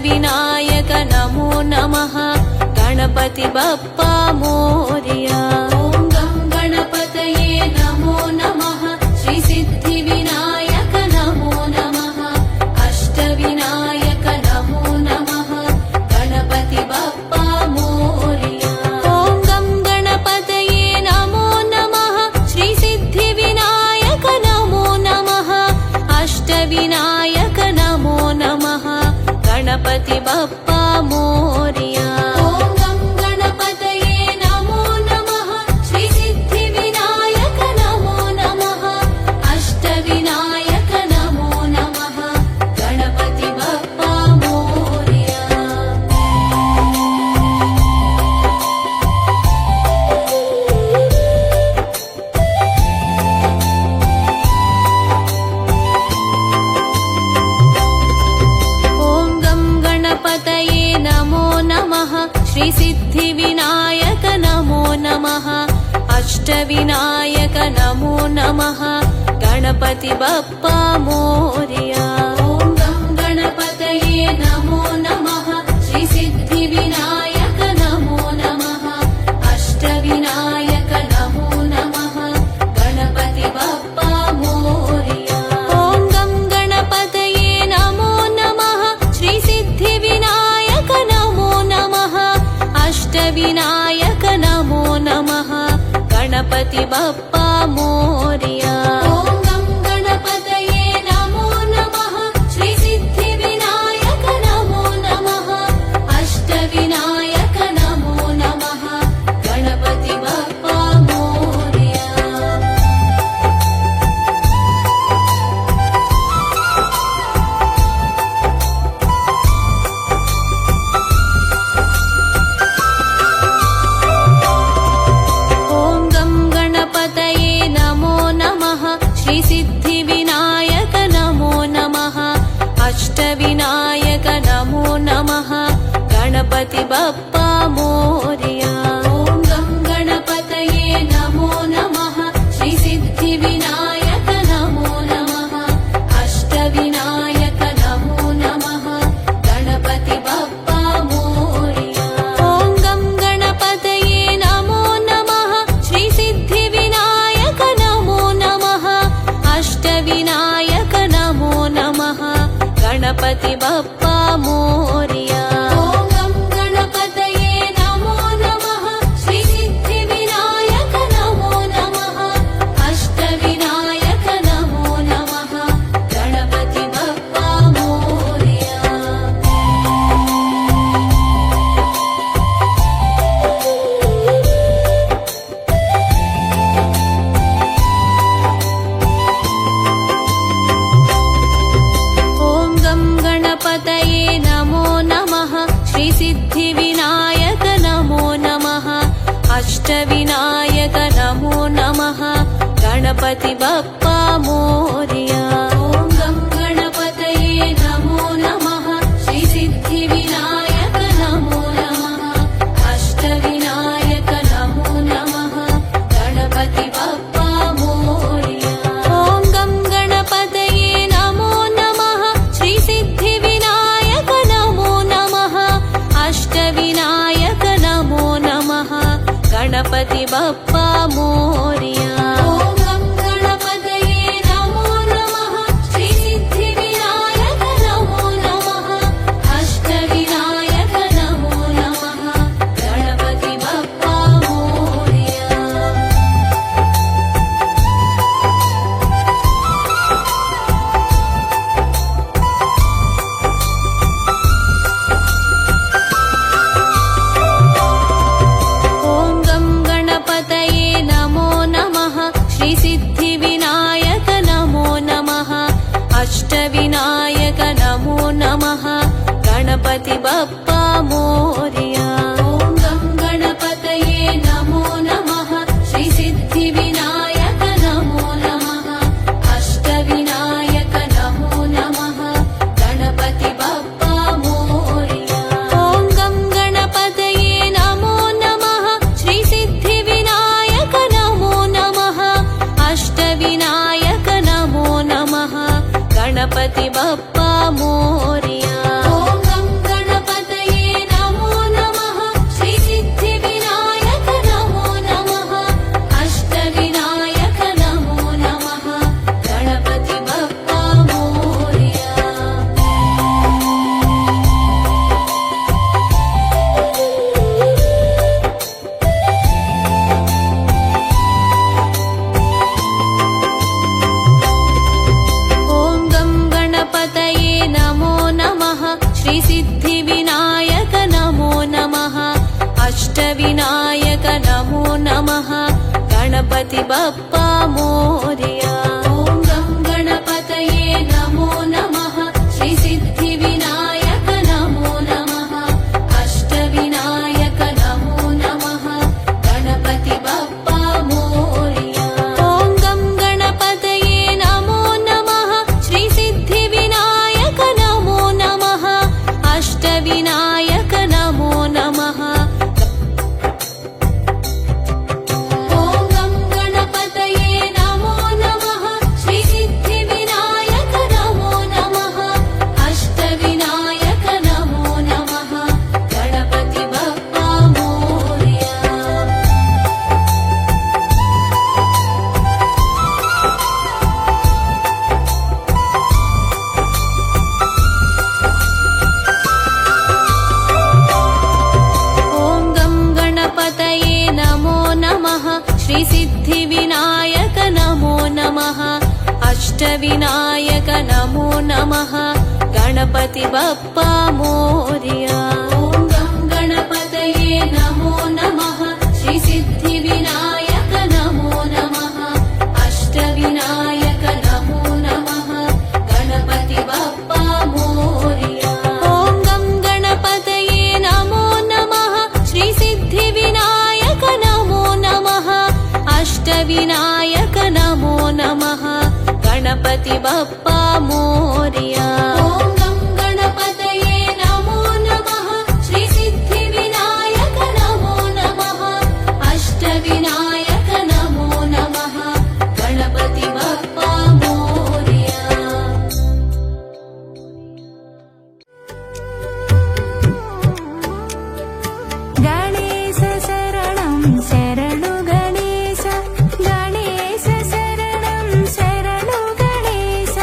अष्टविनायक नमो नमः गणपति बप्पा मोरया। ॐ गं गणपतये नमो नमः श्री सिद्धिविनायक नमो नमः अष्टविनायक नमो नमः गणपति बप्पा मोरया। ॐ गं गणपतये नमो नमः श्री सिद्धिविनायक नमो नमः अष्टविनायक नमो नमः गणपति बप्पा मोरया। ॐ गं गणपतये नमो नमः श्री सिद्धिविनायक नमो नमः अष्टविनायक नमो नमः गणपति बप्पा मोरया। गणपतये नमो नमः श्री सिद्धिविनायक नमो नमः अष्टविनायक नमो नमः गणपति बप्पा मोरया। ॐ गं गणपतये नमो नमः श्री सिद्धिविनायक नमो नमः अष्टविनायक नमो नमः गणपति बप्पा मोरया। ॐ गं गणपतये नमो नमः श्री सिद्धिविनायक नमो नमः अष्टविनायक नमो नमः गणपति बप्पा मोरया। ॐ गं गणपतये नमो नमः श्री सिद्धिविनायक नमो नमः अष्टविनायक नमो नमः गणपति बप्पा मोरया। ॐ गं गणपतये नमो नमः श्री सिद्धिविनायक नमो नमः अष्टविनायक नमो नमः गणपति बप्पा मोरया। ॐ गं गणपतये नमो नमः श्री सिद्धिविनायक नमो नमः अष्टविनायक नमो नमः गणपति बप्पा मोरया। ॐ गं गणपतये नमो नमः श्री सिद्धिविनायक नमो नमः अष्टविनायक नमो नमः गणपति बप्पा मोरया। ॐ गं गणपतये नमो नमः श्री सिद्धिविनायक नमो नमः अष्टविनायक नमो नमः गणपति बप्पा मोरया। ॐ गं गणपतये नमो नमः श्री सिद्धिविनायक नमो नमः अष्टविनायक नमो नमः गणपति बप्पा मोरया। ॐ गं गणपतये नमो नमः श्री सिद्धिविनायक नमो नमः अष्टविनायक नमो नमः गणपति बप्पा मोरया। ॐ गं गणपतये नमो नमः श्री सिद्धिविनायक नमो नमः अष्टविनायक नमो नमः गणपति बप्पा मोरया। ॐ गं गणपतये नमो नमः श्री सिद्धिविनायक नमो नमः अष्टविनायक नमो नमः गणपति बप्पा मोरया। ॐ गं गणपतये नमो नमः श्री सिद्धिविनायक नमो नमः अष्टविनायक नमो नमः गणपति बप्पा मोरया। ॐ गं गणपतये नमो नमः श्री सिद्धिविनायक नमो नमः अष्टविनायक नमो नमः गणपति बप्पा मोरया। ॐ गं गणपतये नमो नमः श्री सिद्धिविनायक नमो नमः अष्टविनायक नमो नमः गणपति बप्पा मोरया। ॐ गं श्रीसिद्धिविनायक नमो नमः अष्टविनायक नमो नमः गणपति बप्पा मोरया ॐ गं गणपतये नमो नमः श्रीसिद्धिविनायक नमो नमः अष्टविनायक नमो नमः गणपति बप्पा मोरया ॐ गं गणपतये नमो नमः श्रीसिद्धिविनायक नमो नमः अष्टविनायक नमो नमः श्रीसिद्धिविनायक नमो नमः अष्टविनायक नमो नमः गणपति बप्पा मोरया ॐ गं गणपतये नमो नमः श्रीसिद्धिविनायक नमो नमः अष्टविनायक नमो नमः गणपति बप्पा मोरया ॐ गं गणपतये नमो नमः श्रीसिद्धिविनायक नमो नमः अष्टविनायक नमो नमः गणपति बप्पा मोरया ॐ गं गणपतये नमो नमः श्रीसिद्धिविनायक नमो नमः अष्टविनायक नमो नमः गणपति बप्पा मोरया गणेश शरणं शरणु गणेश गणेश शरणं शरणु गणेश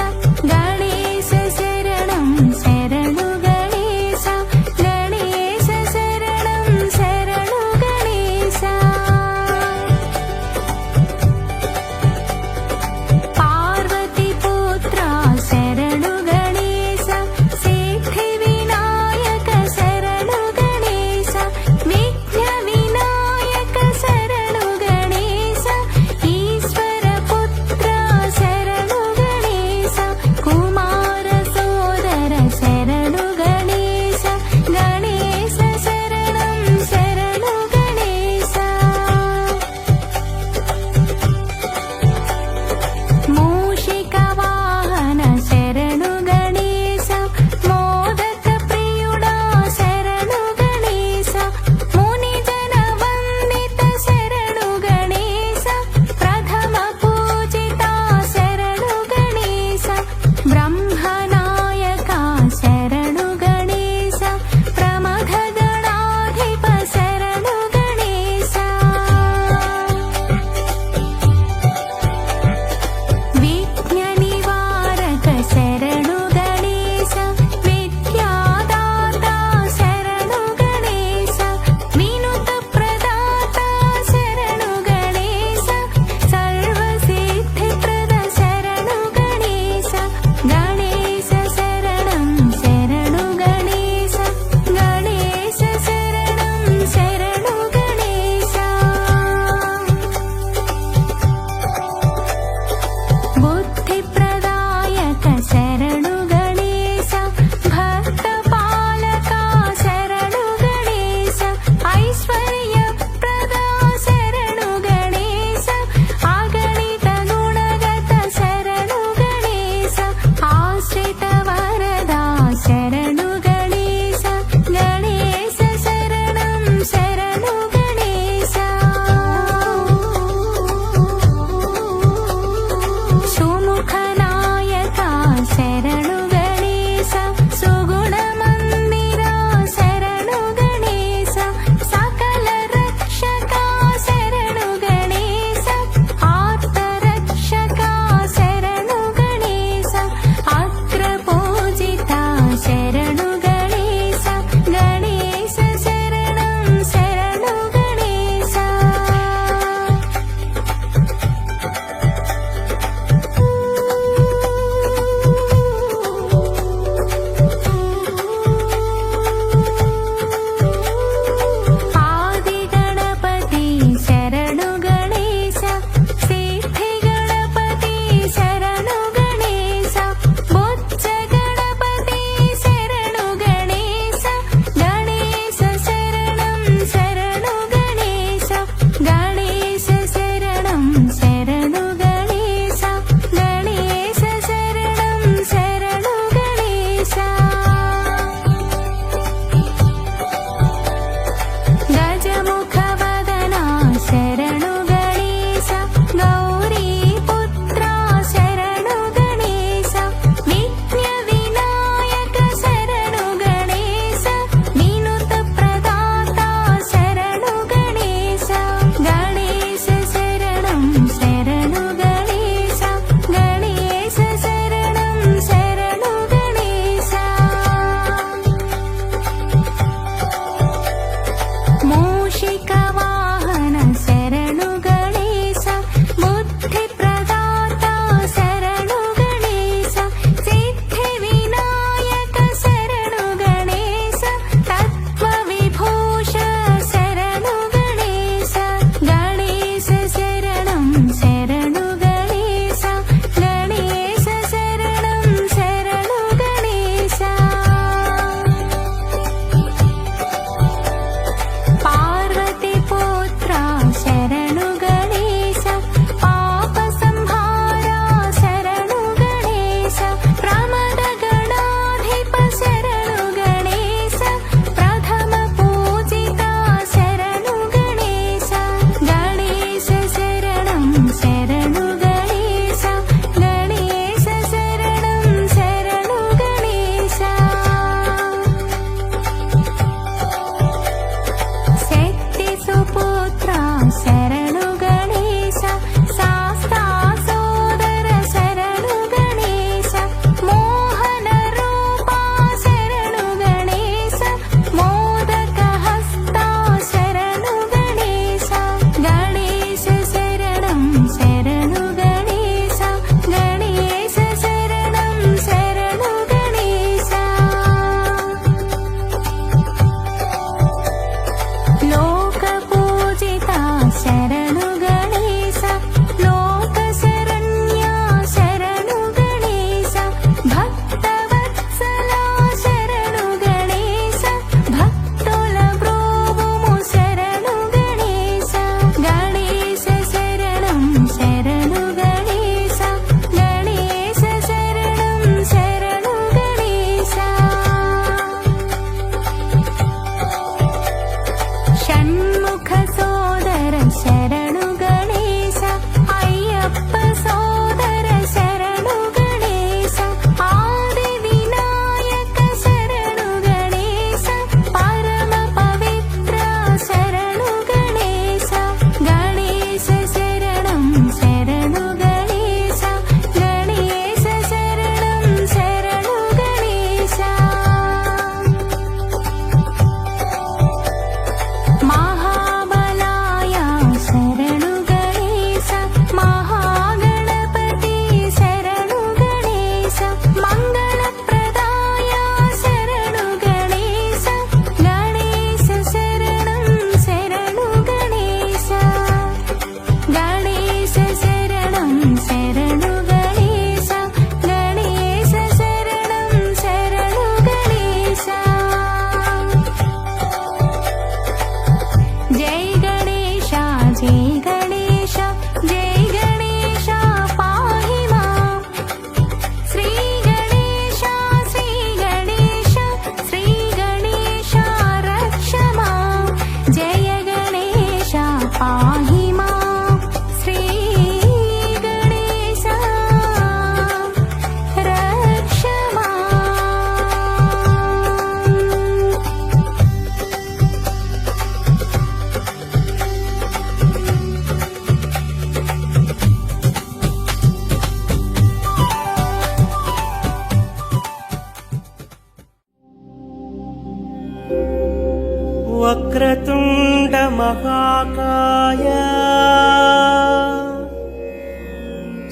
వక్రతుండ మహాకాయ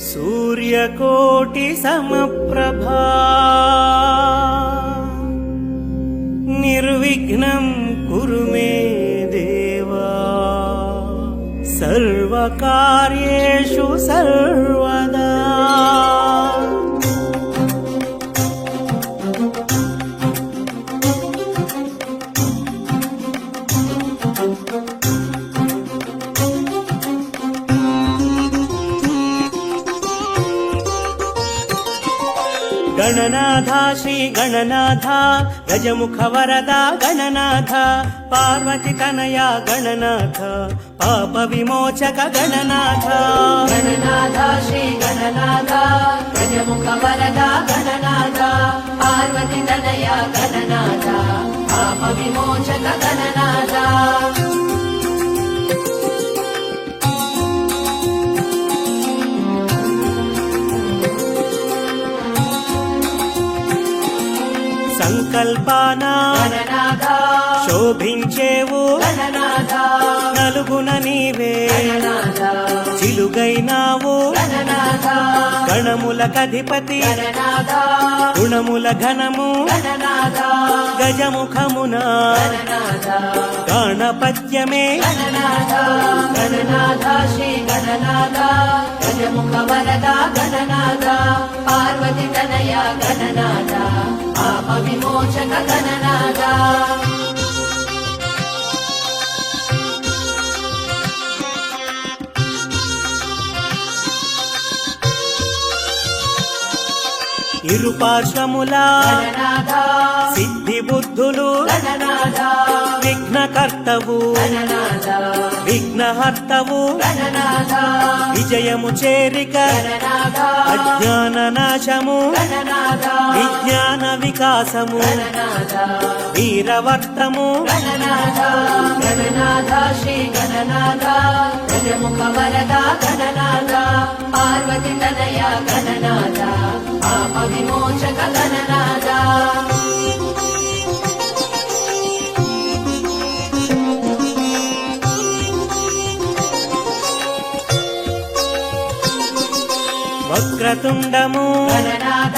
సూర్యకోటి సమప్రభా నిర్విఘ్నం కురు మే దేవా సర్వకార్యేషు సర్వదా. గణనాథ శ్రీ గణనాథ గజముఖ వరద గణనాథ పార్వతి తనయ గణనాథ పాప విమోచక గణనాథ. గణనాథ శ్రీ గణనాథ గజముఖ వరద గణనాథ పార్వతి తనయ గణనాథ పాప విమోచక గణనాథ. సంకల్పాన గణనాథ శోభించేవు గణనాథ నలుగున నీవే గణనాథ చిలుగైనావు గణనాథ గణములకధిపతి గణనాథ గుణముల ఘనము గణనాథ గజముఖమున గణనాథ గణపత్యమే గణనాథ. గణనాథ శ్రీ గణనాథ గజముఖ వరద గణనాథ పార్వతి తనయ గణనాథ పాప విమోచక గణనాథ. ఇరుపార్శ్వముల గణనాథ సిద్ధి బుద్ధులు గణనాథ విఘ్నకర్తవు గణనాథ విఘ్నహర్తవు గణనాథ విజయము చేరిక గణనాథ అజ్ఞాన నాశము గణనాథ విజ్ఞాన వికాసము గణనాథ వీరవర్తము గణనాథ. గణనాథ శ్రీ గణనాథ గజముఖ వరద గణనాథ పార్వతి తనయ గణనాథ పాప విమోచక గణనాథ. వక్రతుండము గణనాథ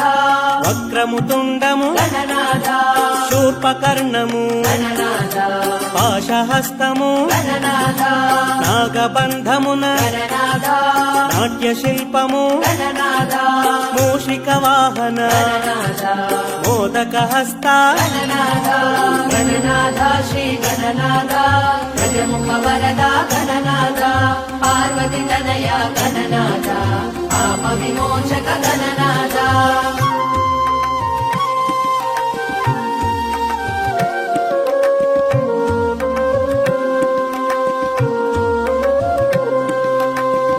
వక్రముతుండము గణనాథ శూర్పకర్ణము గణనాథ పాశహస్తము గణనాథ నాగబంధమున గణనాథ నాట్యశిల్పము గణనాథ మూషిక వాహన గణనాథ మోదక హస్త గణనాథ. గణనాథ శ్రీ గణనాథ గజముఖ వరద గణనాథ పార్వతి తనయ గణనాథ పాప విమోచక గణనాథ.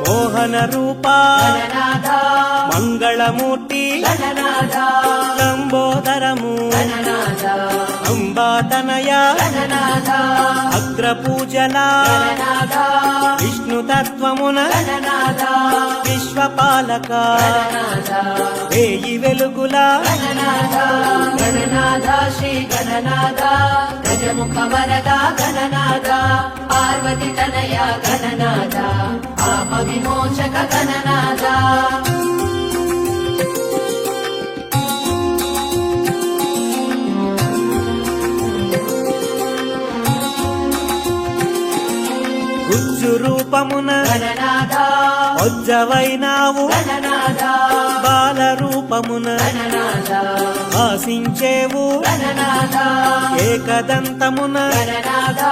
మోహన రూప గణనాథ మంగళమూర్తి గణనాథ లంబోదరము గణనాథ అంబాతనయ గణనాథ అగ్రపూజల గణనాథ విష్ణుతత్వమున గణనాథ విశ్వపాలక గణనాథ వేయి వెలుగుల గణనాథ. గణనాథ శ్రీ గణనాథ గజముఖ వరద గణనాథ పార్వతి తనయ గణనాథ పాప విమోచక గణనాథ. గుజ్జు రూపమున గణనాథ ఉజ్జవైనావు గణనాథ బాల రూపమున గణనాథ ఆశించేవు గణనాథ ఏకదంతమున గణనాథ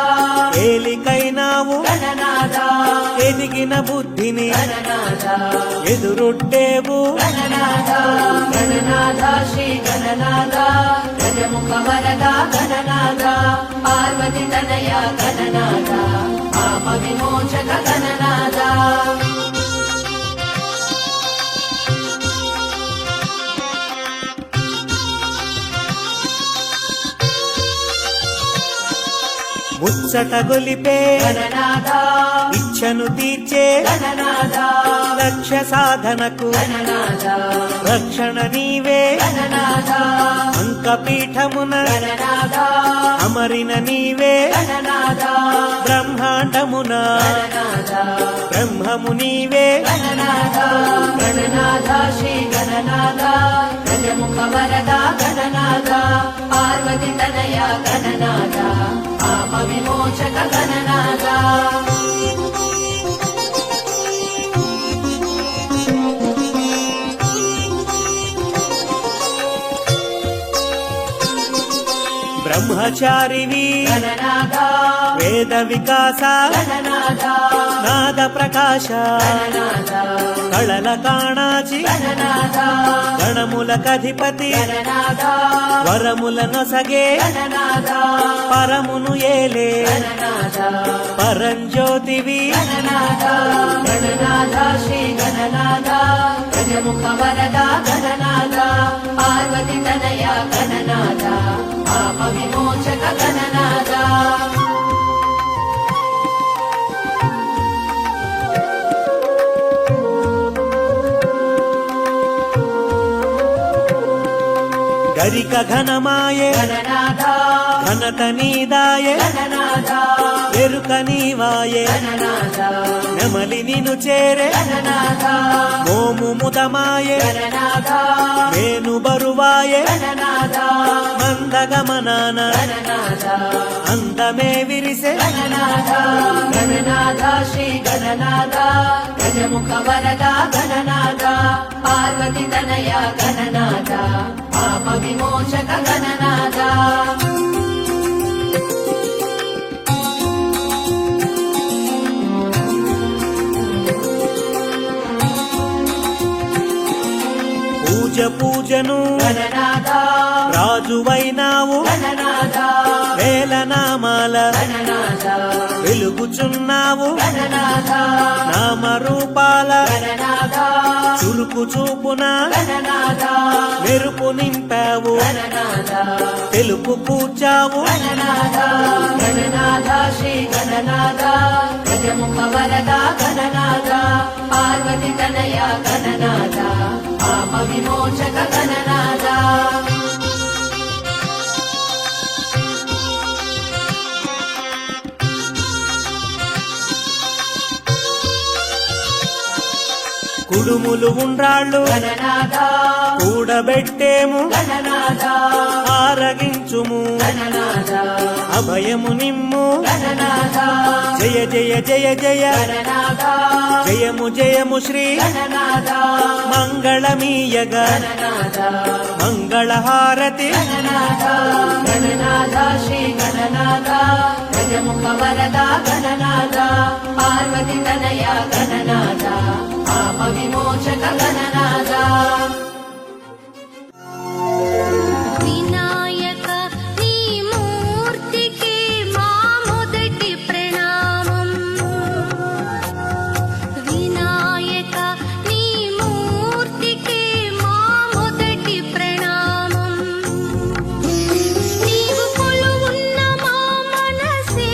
ఏలికైనావు గణనాథ ఎదిగిన బుద్ధిని గణనాథ ఎదురొట్టేవు గణనాథ. గణనాథ శ్రీ గణనాథ గజముఖ వరద గణనాథ పార్వతి తనయ గణనాథ పాప విమోచక గణనాథ. ముచ్చట గొలిపే గణనాథ ఇచ్చను తీర్చే గణనాథ లక్ష్య సాధనకు గణనాథ రక్షణ నీవే గణనాథ అంకపీఠమున గణనాథ అమరిన నీవే గణనాథ బ్రహ్మాండమున గణనాథ బ్రహ్మము నీవే గణనాథ గణనాథ శ్రీ గణనాథ గజముఖ వరద గణనాథ పార్వతి తనయ గణనాథ పాప విమోచక గణనాథ బ్రహ్మచారివి గణనాథ వేద వికాస గణనాథ నాద ప్రకాశ గణనాథ కళల కాణాచి గణనాథ గణములకధిపతి గణనాథ వరముల నొసగే గణనాథ పరమును ఏలే గణనాథ పరంజ్యోతివి గణనాథ గణనాథ శ్రీ గణనాథ గజముఖ వరద గణనాథ పార్వతి తనయ గణనాథ పాప విమోచక గణనాథ గరిక ఘనమాయే గణనాథ ఘనత నీదాయే గణనాథ ఎరుక నీవాయే గణనాథ నెమలి నిను చేరే గణనాథ మోము ముదమాయే గణనాథ వేణు బరువాయే గణనాథ మందగమనాన గణనాథ అందమే విరిసే గణనాథ గణనాథ శ్రీ గణనాథ గజముఖ వరద గణనాథ పార్వతి తనయ గణనాథ పాప విమోచక గణనాథ పూజ పూజను గణనాథ రాజువైనావు గణనాథ వేల నామాల గణనాథ వెలుగుచున్నావు గణనాథ నామరూపాల గణనాథ చురుకు చూపున గణనాథ మెరుపు నింపావు గణనాథ తెలుపు పూచావు గణనాథ గణనాథ శ్రీ గణనాథ గజముఖ వరద గణనాథ పార్వతి తనయ గణనాథ పాప విమోచక గణనాథ కుడుములు ఉండ్రాళ్ళు గణనాథ కూడబెట్టేము గణనాథ ఆరగించుము గణనాథ అభయము నిమ్ము గణనాథ జయ జయ జయ జయ గణనాథ జయము జయము శ్రీ గణనాథ మంగళమీయగ గణనాథ మంగళహారతి గణనాథ గణనాథ శ్రీ గణనాథ గజముఖ వరద గణనాథ పార్వతి తనయ గణనాథ పాప విమోచక గణనాథ వినాయక నీ మూర్తికి మా మొదటి ప్రణామం వినాయక నీ మూర్తికి మా మొదటి ప్రణామం నీవు కొలువున్న మా మనసే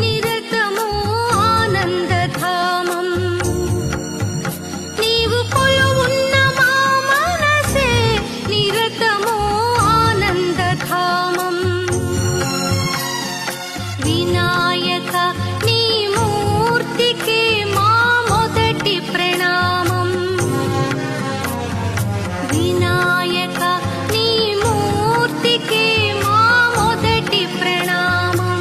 నిరతము ఆనందధామం నీవు కొలువున్న మా మనసే నిరతము ఆనందధామం వినాయక నీ మూర్తికి మా మొదటి ప్రణామం వినాయక నీ మూర్తికి మా మొదటి ప్రణామం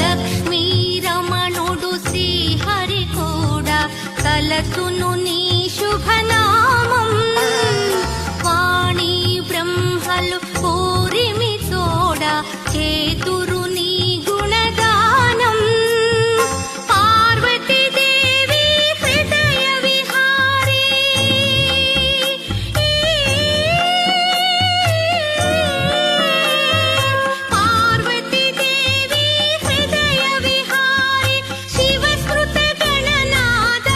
లక్ష్మీ రమణుడు శ్రీహరి కూడా తలచును నీ శుభ శుభనామం వాణి బ్రహ్మలు కోరిమి తోడ చేతురు నీ గుణగానం పార్వతీదేవి హృదయ విహారీ పార్వతీదేవి హృదయ విహారీ శివస్మృత గణనాద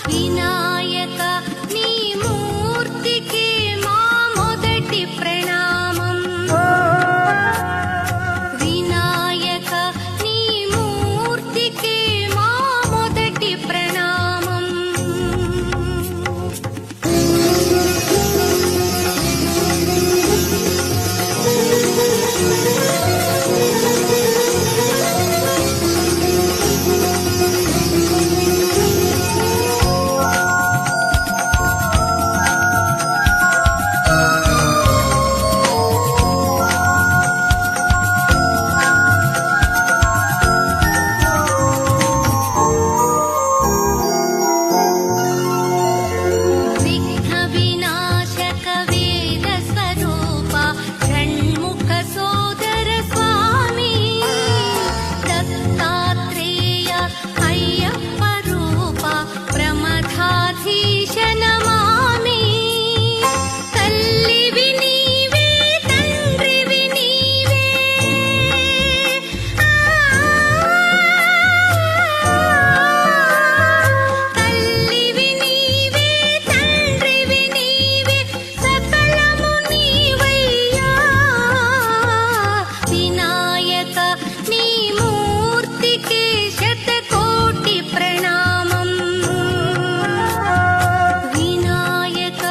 వినాయక నీ మూర్తికి మా మొదటి ప్రణామం వినాయక నీ మూర్తికి మా మొదటి ప్రణామం విఘ్న వినాశక వేద స్వరూప షణ్ముఖ సోదర స్వామి దత్తాత్రేయ అయ్యప్ప రూప ప్రమథాధీశ నమామి తల్లివి నీవే తండ్రివి నీవే తల్లివి నీవే తండ్రివి నీవే సకలము నీవయ్యా వినాయక నీ మూర్తికి శతకోటి ప్రణామం వినాయక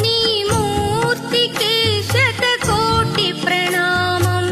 నీ మూర్తికి శతకోటి ప్రణామం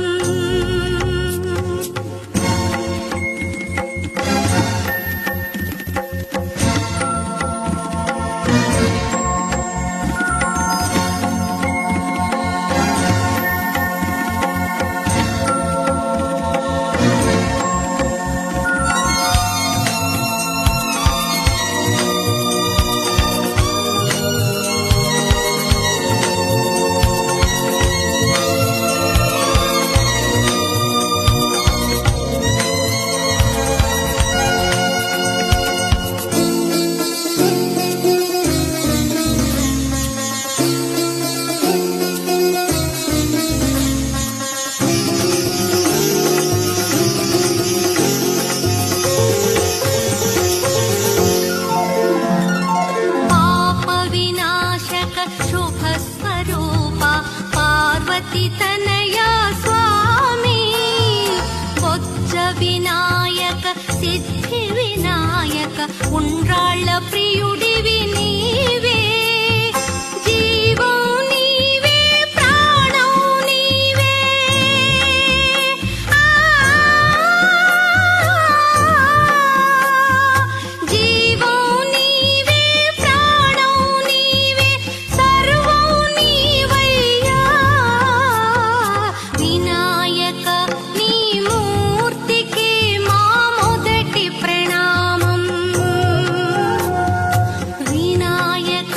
పాప వినాశక శుభ స్వరూప పార్వతి తనయ స్వామి బొజ్జ వినాయక సిద్ధి వినాయక ఉండ్రాళ్ళ ప్రియుడివి నీవే జీవం నీవే ప్రాణం నీవే జీవం నీవే ప్రాణం నీవే సర్వం నీవయ్యా వినాయక నీ మూర్తికి మా మొదటి ప్రణామం వినాయక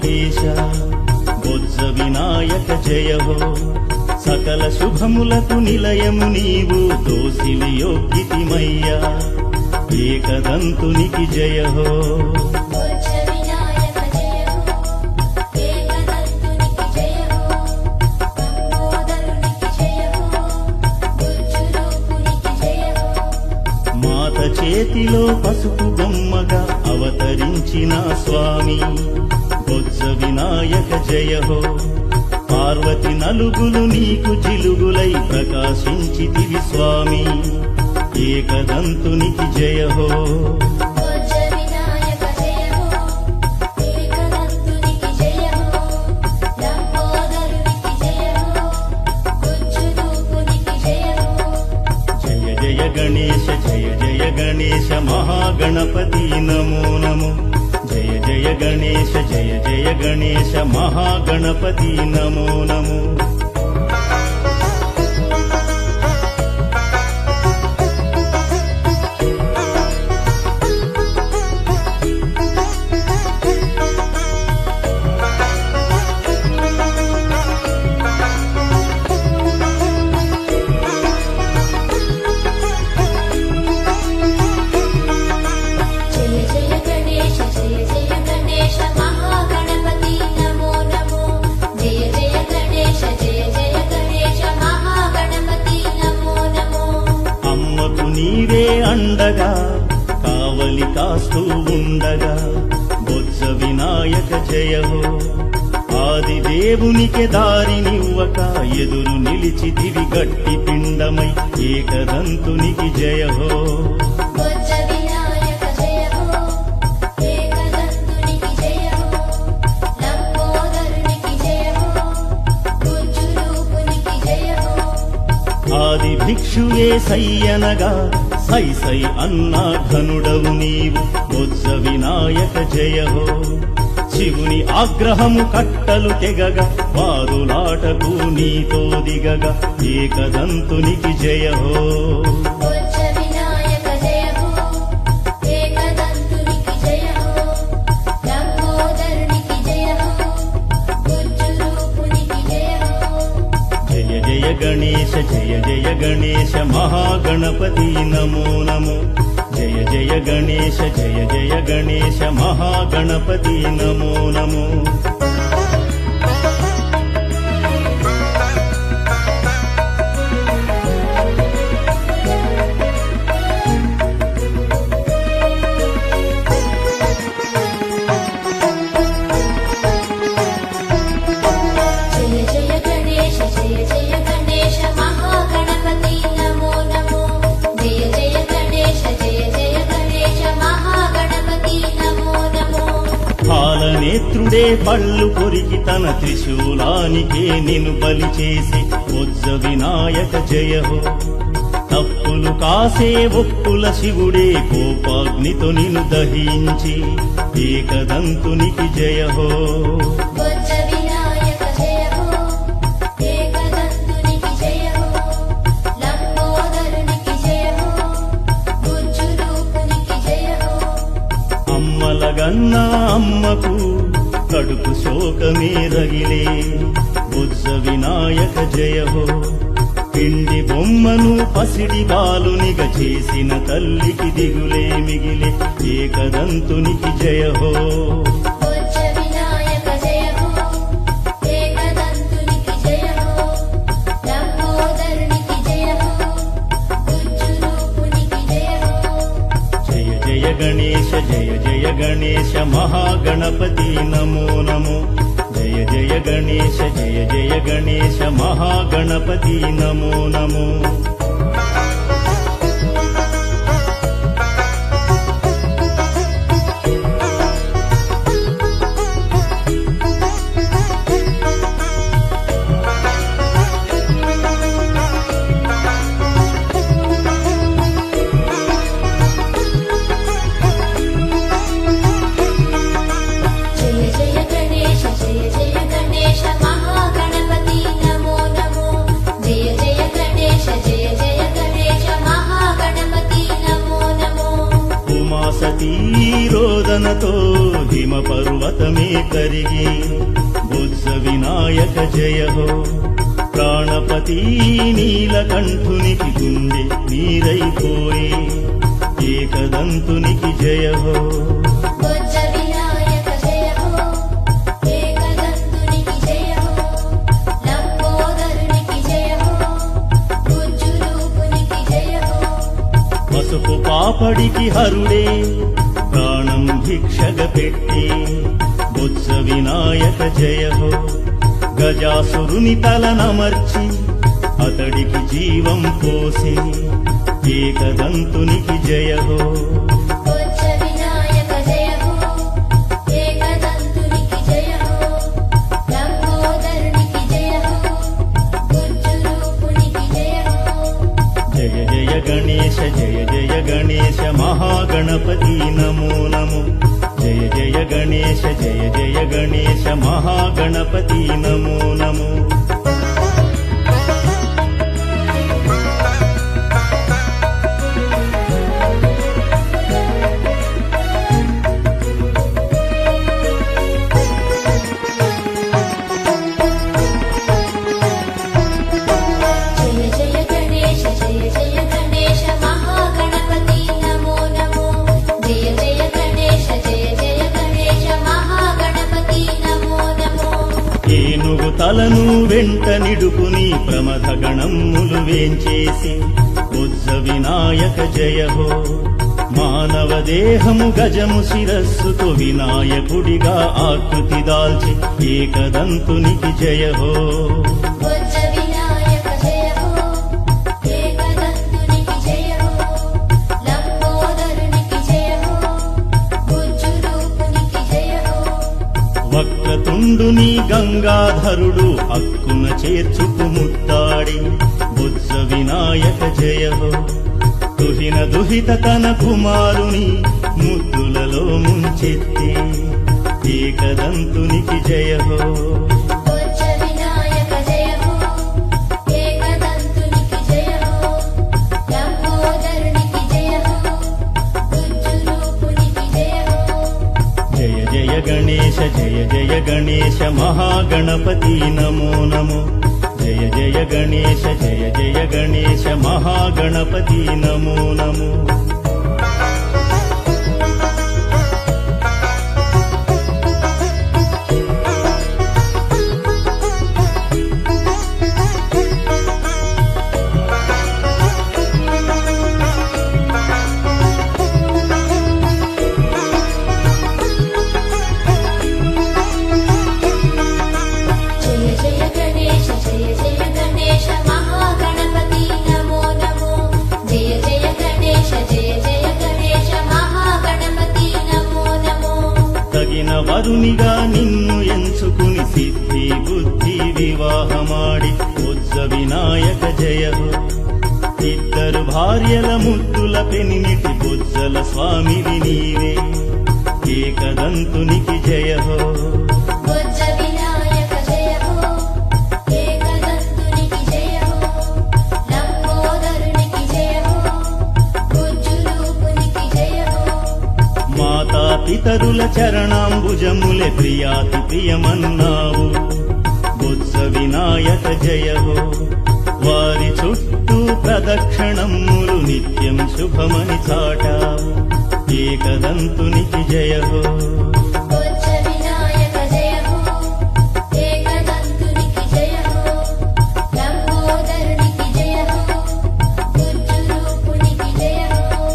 వెంకటేశ బొజ్జ వినాయక జయ హో సకల శుభములకు నిలయము నీవు దోసిలి యోగ్యతిమయ్యా ఏకదంతునికి జయ హో బొజ్జ వినాయక జయ హో ఏకదంతునికి జయ హో లంబోదరునికి జయ హో బొజ్జు రూపునికి జయ హో మాత చేతిలో పసుపు బొమ్మగా అవతరించిన స్వామి బొజ్జ వినాయక జయ హో పార్వతి నలుగులు నీకు జిలుగులై ప్రకాశించితివి స్వామి ఏకదంతునికి జయ హో బొజ్జ వినాయక జయ హో ఏకదంతునికి జయ హో లంబోదరునికి జయ హో బొజ్జు రూపునికి జయ హో జయ జయ గణేశ జయ జయ గణేశ మహాగణపతి నమో నమో జయ జయ గణేశ జయ జయ గణేశ మహాగణపతి నమో నమో జయ జయ గణేశ జయ జయ గణేశ మహాగణపతి నమో నమో జయ జయ గణేశ జయ జయ గణేశ మహాగణపతి నమో నమో అమ్మకు నీవే అండగా కావలి కాస్తూ ఉండగా బొజ్జ వినాయక జయ హో ఆది దేవునికి దారినివ్వక ఎదురు నిలిచితివి గట్టి పిండమై ఏకదంతునికి జయ హో బొజ్జ వినాయక జయ హో ఏకదంతునికి జయ హో లంబోదరునికి జయ హో బొజ్జు రూపునికి జయ హో ఆది భిక్షువే సయ్యనగా సై సై అన్నా ఘనుడవు నీవు బొజ్జ వినాయక జయ హో శివుని ఆగ్రహము కట్టలు తెగగా వారులాటకు నీతో దిగగా ఏకదంతునికి జయ హో బొజ్జ వినాయక జయ హో ఏకదంతునికి జయ హో లంబోదరునికి జయ హో బొజ్జు రూపునికి జయ హో జయ జయ గణేశ జయ జయ గణేశ మహాగణపతి నమో నమో జయ జయ గణేశ జయ జయ గణేశ మహాగణపతి నమో నమో జయ జయ గణేశ జయ జయ గణేశ మహాగణపతి నమో నమో జయ జయ గణేశ జయ జయ గణేశ మహాగణపతి నమో నమో పాలనేత్రుడే పళ్ళు కొరికి తన త్రిశూలానికే నిన్ను బలి చేసి బొజ్జ వినాయక జయ హో తప్పులు కాసే ఒప్పుల శివుడే కోపాగ్నితో నిన్ను దహించి ఏకదంతునికి జయ హో బొజ్జ వినాయక జయ హో ఏకదంతునికి జయ హో లంబోదరునికి జయ హో బొజ్జు రూపునికి జయ హో అమ్మలగన్నా అమ్మకు కడుపు శోకమే రగిలే బొజ్జ వినాయక జయ హో పిండి బొమ్మను పసిడి బాలునిగా చేసిన తల్లికి దిగులే మిగిలే ఏకదంతునికి జయ హో బొజ్జ వినాయక జయ హో ఏకదంతునికి జయ హో లంబోదరునికి జయ హో బొజ్జు రూపునికి జయ హో జయ జయ గణేశ జయ జయ గణేశ మహాగణపతి నమో నమో జయ జయ గణేశ జయ జయ గణేశ మహాగణపతి నమో నమో జయ జయ గణేశ జయ జయ గణేశ మహాగణపతి నమో నమో జయ జయ గణేశ జయ జయ రోదనతో హిమ పర్వతమే కరిగి బుజ్జ వినాయక జయ హో ప్రాణపతి నీలకంఠునికి గుండె నీరైపోయి ఏకదంతునికి జయ హో బుజ్జ వినాయక జయ హో ఏకదంతునికి జయ హో లంబోదరునికి జయ హో బుజ్జు రూపునికి జయ హో పసుపు పాపడికి హరుడే ప్రాణం భిక్షగ పెట్టి బుజ్జ వినాయక జయ హో గజాసురుని తలనమర్చి అతడికి జీవం పోసి ఏకదంతునికి జయ హో బుజ్జ వినాయక జయ హో ఏకదంతునికి జయ హో లంబోదరునికి జయ హో బుజ్జు రూపునికి జయ హో జయ జయ గణేశ జయ జయ గణేశ మహాగణపతి నమో నమో జయ జయ గణేశ జయ జయ గణేశ మహాగణపతి నమో నమో జయ జయ గణేశ జయ జయ గణేశ మహాగణపతి నమో నమో జయ జయ గణేశ జయ జయ గణేశ మహాగణపతి నమో నమో ఏనుగు తలను వెంట నిడుకుని ప్రమథ గణమ్ములు వేంచేసి బుజ్జ వినాయక జయ హో మానవ దేహము గజము శిరస్సుతో వినాయకుడిగా ఆకృతి దాల్చి ఏకదంతునికి జయ హో బుజ్జ వినాయక జయ హో ఏకదంతునికి జయ హో లంబోదరునికి జయ హో బుజ్జు రూపునికి జయ హో వక్రతుండుని గంగాధరుడు అక్కున చేర్చుకు ముత్తాడి బుజ్జ వినాయక జయ హో దుహిన దుహిత తన కుమారుని ముద్దులలో ముంచెత్తి ఏకదంతునికి జయ హో బుజ్జ వినాయక జయ హో ఏకదంతునికి జయ హో లంబోదరునికి జయ హో బుజ్జు రూపునికి జయ హో జయ జయ గణేశ జయ జయ గణేశ మహాగణపతి నమో నమో జయ జయ గణేశ జయ జయ గణేశ మహాగణపతి నమో నమో జయ జయ గణేశ జయ జయ గణేశ మహాగణపతి నమో నమో జయ జయ గణేశ జయ జయ గణేశ మహాగణపతి నమో నమో తగిన వరునిగా నిన్ను ఎంచుకుని సిద్ధి బుద్ధి వివాహమాడి బుజ్జ వినాయక జయ హో ఇద్దరు భార్యల ముద్దుల పెనిమిటి బుజ్జల స్వామివి నీవే ఏకదంతునికి జయ హో బుజ్జ వినాయక జయ హో ఏకదంతునికి జయ హో లంబోదరునికి జయ హో బుజ్జు రూపునికి జయ హో మాతా పితరుల చరణాంబుజములే ప్రియాతి ప్రియమన్నావు బుజ్జ వినాయక జయ హో వారి చుట్టూ ప్రదక్షిణములు నిత్యం శుభమని చాటావు ఏకదంతునికి జయ హో బుజ్జ వినాయక జయ హో ఏకదంతునికి జయ హో లంబోదరునికి జయ హో బుజ్జు రూపునికి జయ హో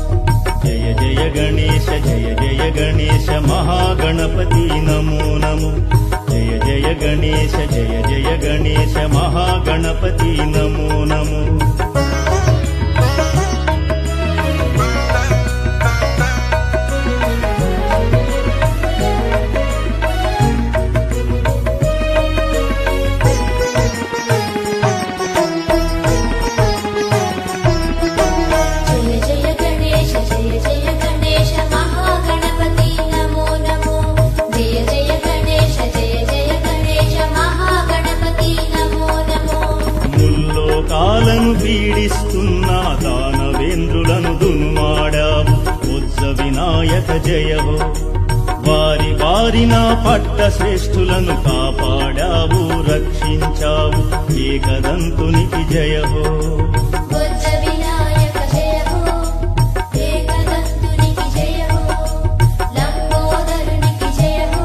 జయ జయ గణేశ జయ జయ గణేశ మహాగణపతి నమో నమో జయ జయ గణేశ జయ జయ గణేశ మహాగణపతి నమో నమో జయ జయ గణేశ జయ జయ గణేశ మహాగణపతి నమో నమో జయ జయ గణేశ జయ జయ గణేశ మహాగణపతి నమో నమో ముల్లోకాలను పీడిస్తున్న దానవేంద్రులను దున్మాడావు బుజ్జ వినాయక జయ హో బారిన పట్ట శ్రేష్ఠులను కాపాడావు రక్షించావు ఏకదంతునికి జయ హో బొజ్జ వినాయక జయ హో ఏకదంతునికి జయ హో లంబోదరునికి జయ హో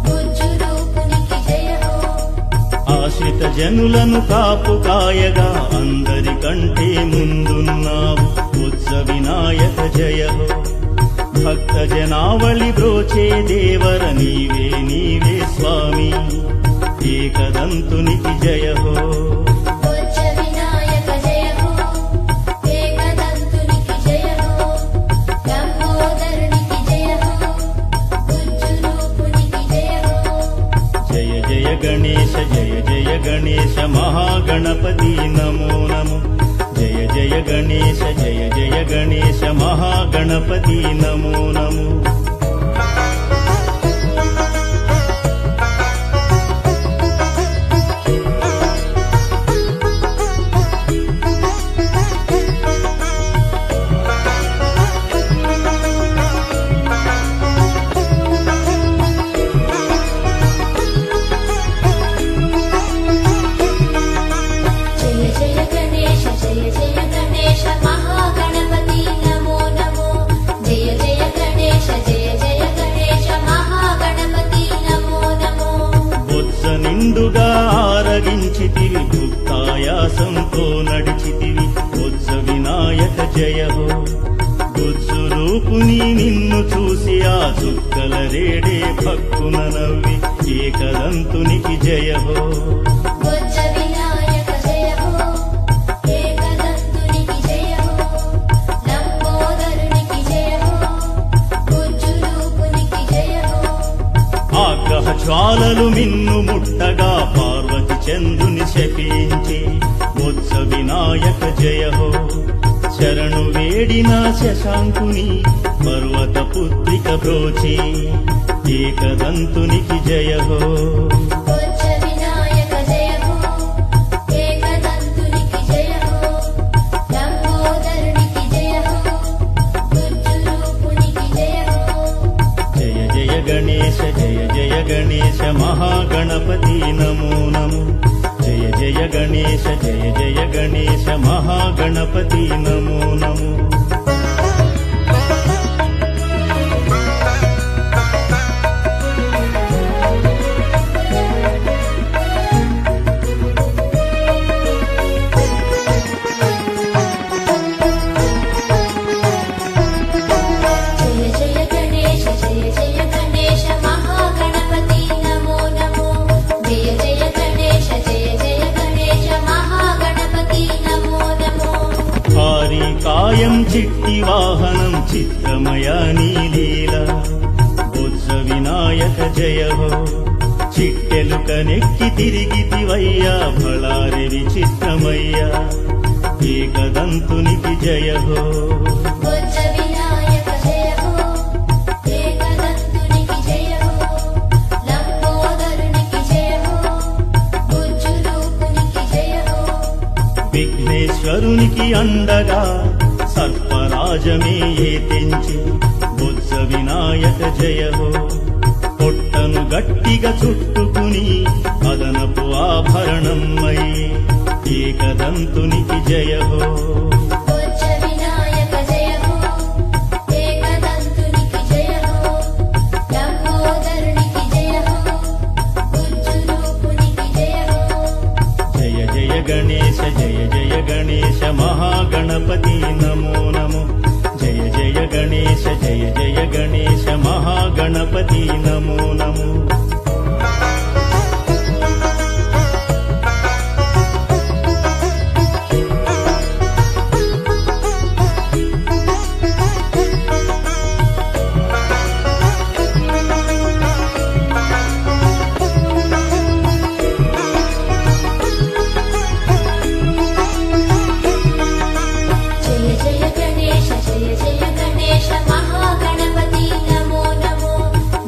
బుజ్జు రూపునికి జయ హో ఆశ్రిత జనులను కాపు కాయగా అందరికంటే ముందున్నావు బొజ్జ వినాయక జయ హో భక్త జనావళి బ్రోచే దేవర నీవే నీవే స్వామి ఏకదంతునికి జయ హో బొజ్జ వినాయక జయ హో ఏకదంతునికి జయ హో లంబోదరునికి జయ హో బుజ్జు రూపునికి జయ హో జయ జయ గణేశ జయ జయ గణేశ మహాగణపతి నమో నమో జయ జయ గణేశ జయ జయ గణేశ మహాగణపతి నమో నమో జయ జయ గణేశ జయ జయ గణేశ మహాగణపతి నమో నమో జయ జయ గణేశ జయ జయ గణేశ మహాగణపతి నమో నమో బొత్స నిండుగా ఆరగించితివి భుక్తాయాసంతో నడిచితివి బొత్స వినాయక జయ హో బొత్సు రూపుని నిన్ను చూసి ఆ చుక్కల రేడే భక్కున నవ్వి ఏకదంతునికి జయ హో బొజ్జ వినాయక జయ హో ఏకదంతునికి జయ హో లంబోదరునికి జయ హో బుజ్జు రూపునికి జయ హో ఆగ్రహ జ్వాలలు మిన్ను ముట్టగా పార్వతి చంద్రుని శపించి బొత్స వినాయక జయ హో శరణు వేడిన శశాంకుని పర్వత పుత్రిక బ్రోచి ఏకదంతునికి జయ హో బొజ్జ వినాయక జయ హో ఏకదంతునికి జయ హో లంబోదరునికి జయ హో బుజ్జు రూపునికి జయ హో జయ జయ గణేశ జయ జయ గణేశ మహాగణపతి నమో నమో జయ జయ గణేశ జయ జయ గణేశ మహాగణపతి నమో నమో జయ జయ గణేశ జయ జయ గణేశ మహాగణపతి నమో నమో జయ జయ గణేశ జయ జయ గణేశ మహాగణపతి నమో నమో భారీ కాయం చిట్టి వాహనం చిత్రమయ నీలీల బొత్స వినాయక జయ హో చిట్టెలుక నెక్కి తిరిగితివయ్యా భళారి విచిత్రమయ్యా ఏకదంతునికి జయ హో బొజ్జ వినాయక జయ హో ఏకదంతునికి జయ హో లంబోదరునికి జయ హో బుజ్జు రూపునికి జయ హో విఘ్నేశ్వరునికి అండగా సర్పరాజమే తెంచి బొత్స వినాయక జయ హో పొట్టను గట్టిగా చుట్టుకుని అదనపు ఆభరణమై ఏకదంతునికి జయ హో బొజ్జ వినాయక జయ హో ఏకదంతునికి జయ హో లంబోదరునికి జయ హో బుజ్జు రూపునికి జయ హో జయ జయ గణేశ జయ జయ గణేశ మహాగణపతి నమో నమో జయ జయ గణేశ జయ జయ గణేశ మహాగణపతి నమో నమో జయ జయ గణేశ జయ జయ గణేశ మహాగణపతి నమో నమో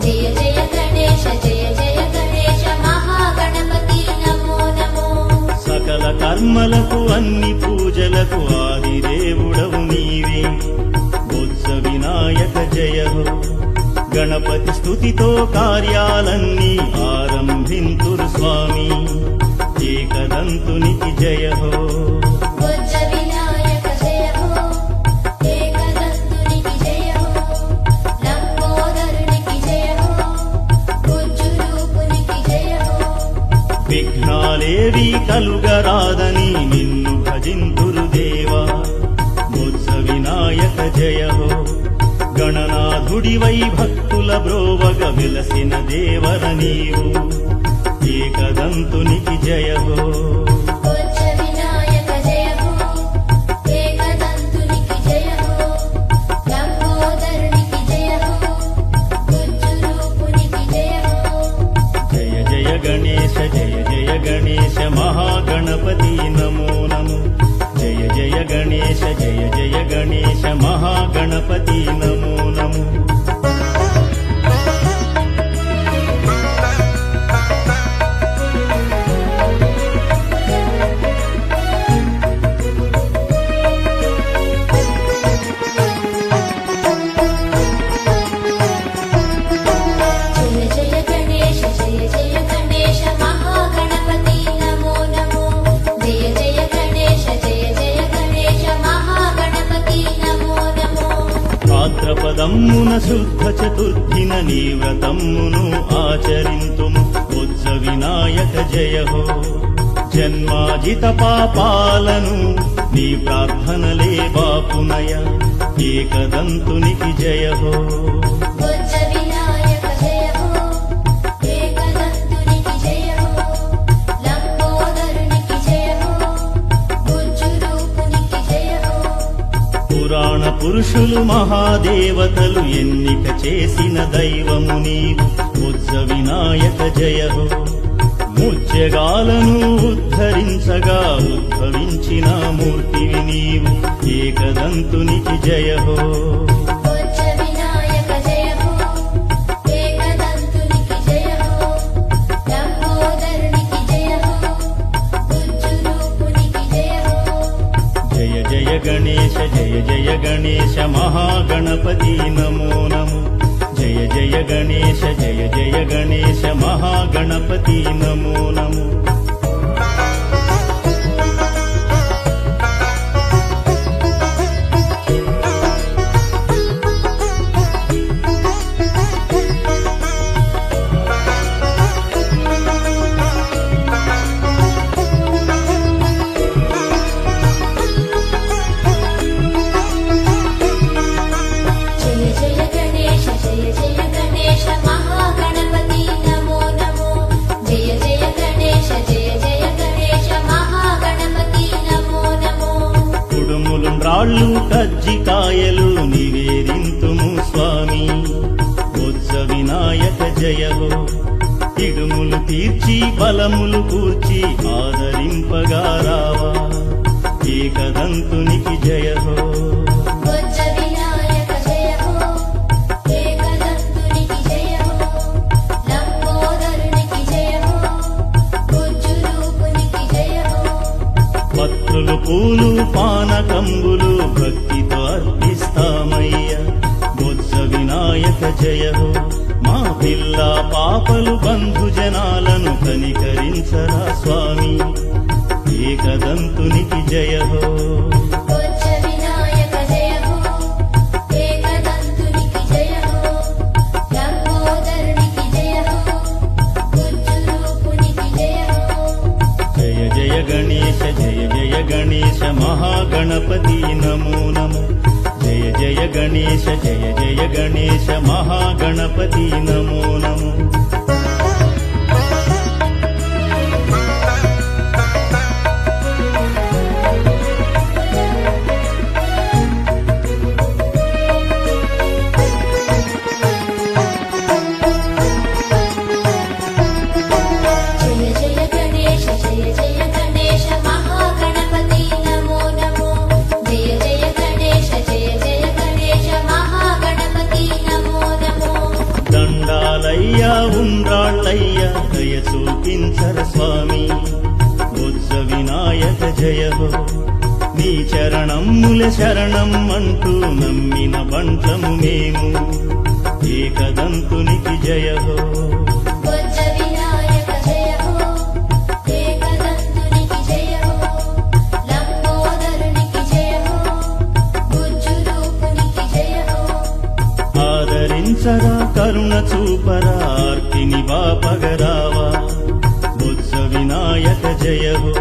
జయ జయ గణేశ జయ జయ గణేశ మహాగణపతి నమో నమో సకల కర్మలకు అన్ని పూజలకు ఆది దేవుడవు నీవే బొత్స వినాయక జయ హో గణపతి స్తుతితో కార్యాలన్నీ ఆరంభింతురు స్వామి ఏకదంతునికి జయ హో బుజ్జ వినాయక జయ హో ఏకదంతునికి జయ హో లంబోదరునికి జయ హో బుజ్జు రూపునికి జయ హో విఘ్నాలేవి కలుగరాదని నిన్ను భజింతురు దేవా బుజ్జ వినాయక జయ హో గణనాథుడివై భక్తుల బ్రోవగ వెలసిన దేవర నీవు ఏకదంతునికి జయ హో బుజ్జ వినాయక జయ హో ఏకదంతునికి జయ హో లంబోదరునికి జయ హో బుజ్జు రూపునికి జయ హో జయ జయ గణేశ జయ జయ గణేశ మహాగణపతి నమో నమో జయ జయ గణేశ జయ జయ గణేశ మహాగణపతి నమో నమో జయ జయ గణేశ జయ జయ గణేశ మహాగణపతి నమో నమో జయ జయ గణేశ జయ జయ గణేశ మహాగణపతి నమో నమో భాద్రపదమ్మున శుద్ధ చతుర్థిన నీ వ్రతమ్మును ఆచరింతుము బుజ్జ వినాయక జయ హో జన్మాజిత పాపాలను నీ ప్రార్థనలే బాపునయ ఏకదంతునికి జయ హో బుజ్జ వినాయక జయ హో ఏకదంతునికి జయ హో లంబోదరునికి జయ హో బుజ్జు రూపునికి జయ హో పురాణ పురుషులు మహాదేవతలు ఎన్నిక చేసిన దైవము నీవు బుజ్జ వినాయక జయ హో ముత్యగాలను ఉద్ధరించగా ఉద్భవించిన మూర్తివి నీవు ఏకదంతునికి జయ హో బుజ్జ వినాయక జయ హో ఏకదంతునికి జయ హో లంబోదరునికి జయ హో బుజ్జు రూపునికి జయ హో జయ జయ గణేశ జయ జయ గణేశ మహాగణపతి నమో నమో జయ జయ గణేశ జయ జయ గణేశ మహాగణపతి నమో నమో జయ జయ గణేశ జయ జయ గణేశ మహాగణపతి నమో నమో జయ జయ గణేశ జయ జయ గణేశ మహాగణపతి నమో నమో కుడుములు రాళ్ళు కజ్జికాయలు నివేదింతుము స్వామి బుజ్జ వినాయక జయ హో ఇడుములు తీర్చి బలములు కూర్చి ఆదరింపగా రావా ఏకదంతునికి జయ హో బుజ్జ వినాయక జయ హో ఏకదంతునికి జయ హో లంబోదరునికి జయ హో బుజ్జు రూపునికి జయ హో పత్రులు పూలు పానకంబులు భక్తితో అర్పిస్తామయ్య బుజ్జ వినాయక జయ హో మా పిల్ల పాపలు బంధు జనాలను కనికరించరా స్వామి ఏకదంతునికి జయ హో బుజ్జ వినాయక జయ హో ఏకదంతునికి జయ హో లంబోదరునికి జయ హో బుజ్జు రూపునికి జయ హో జయ జయ గణేశ జయ జయ గణేశ మహాగణపతి నమో నమో జయ జయ గణేశ జయ జయ గణేశ మహాగణపతి నమో నమో జయ జయ గణేశ జయ జయ గణేశ మహాగణపతి నమో నమో జయ జయ గణేశ జయ జయ గణేశ మహాగణపతి నమో నమో దండాలయ్య ఉండ్రాళ్ళయ్య దయ చూపించర స్వామి బుజ్జ వినాయక జయ హో నీ చరణమ్ముల శరణం అంటూ నమ్మిన బంటము మేము ఏకదంతునికి జయ హో బొజ్జ వినాయక జయ హో ఏకదంతునికి జయ హో లంబోదరునికి జయ హో గుజ్జు రూపునికి జయ హో ఆదరించరా కరుణ చూపరా ఆర్తిని బాపగరావా బొజ్జ వినాయక జయ హో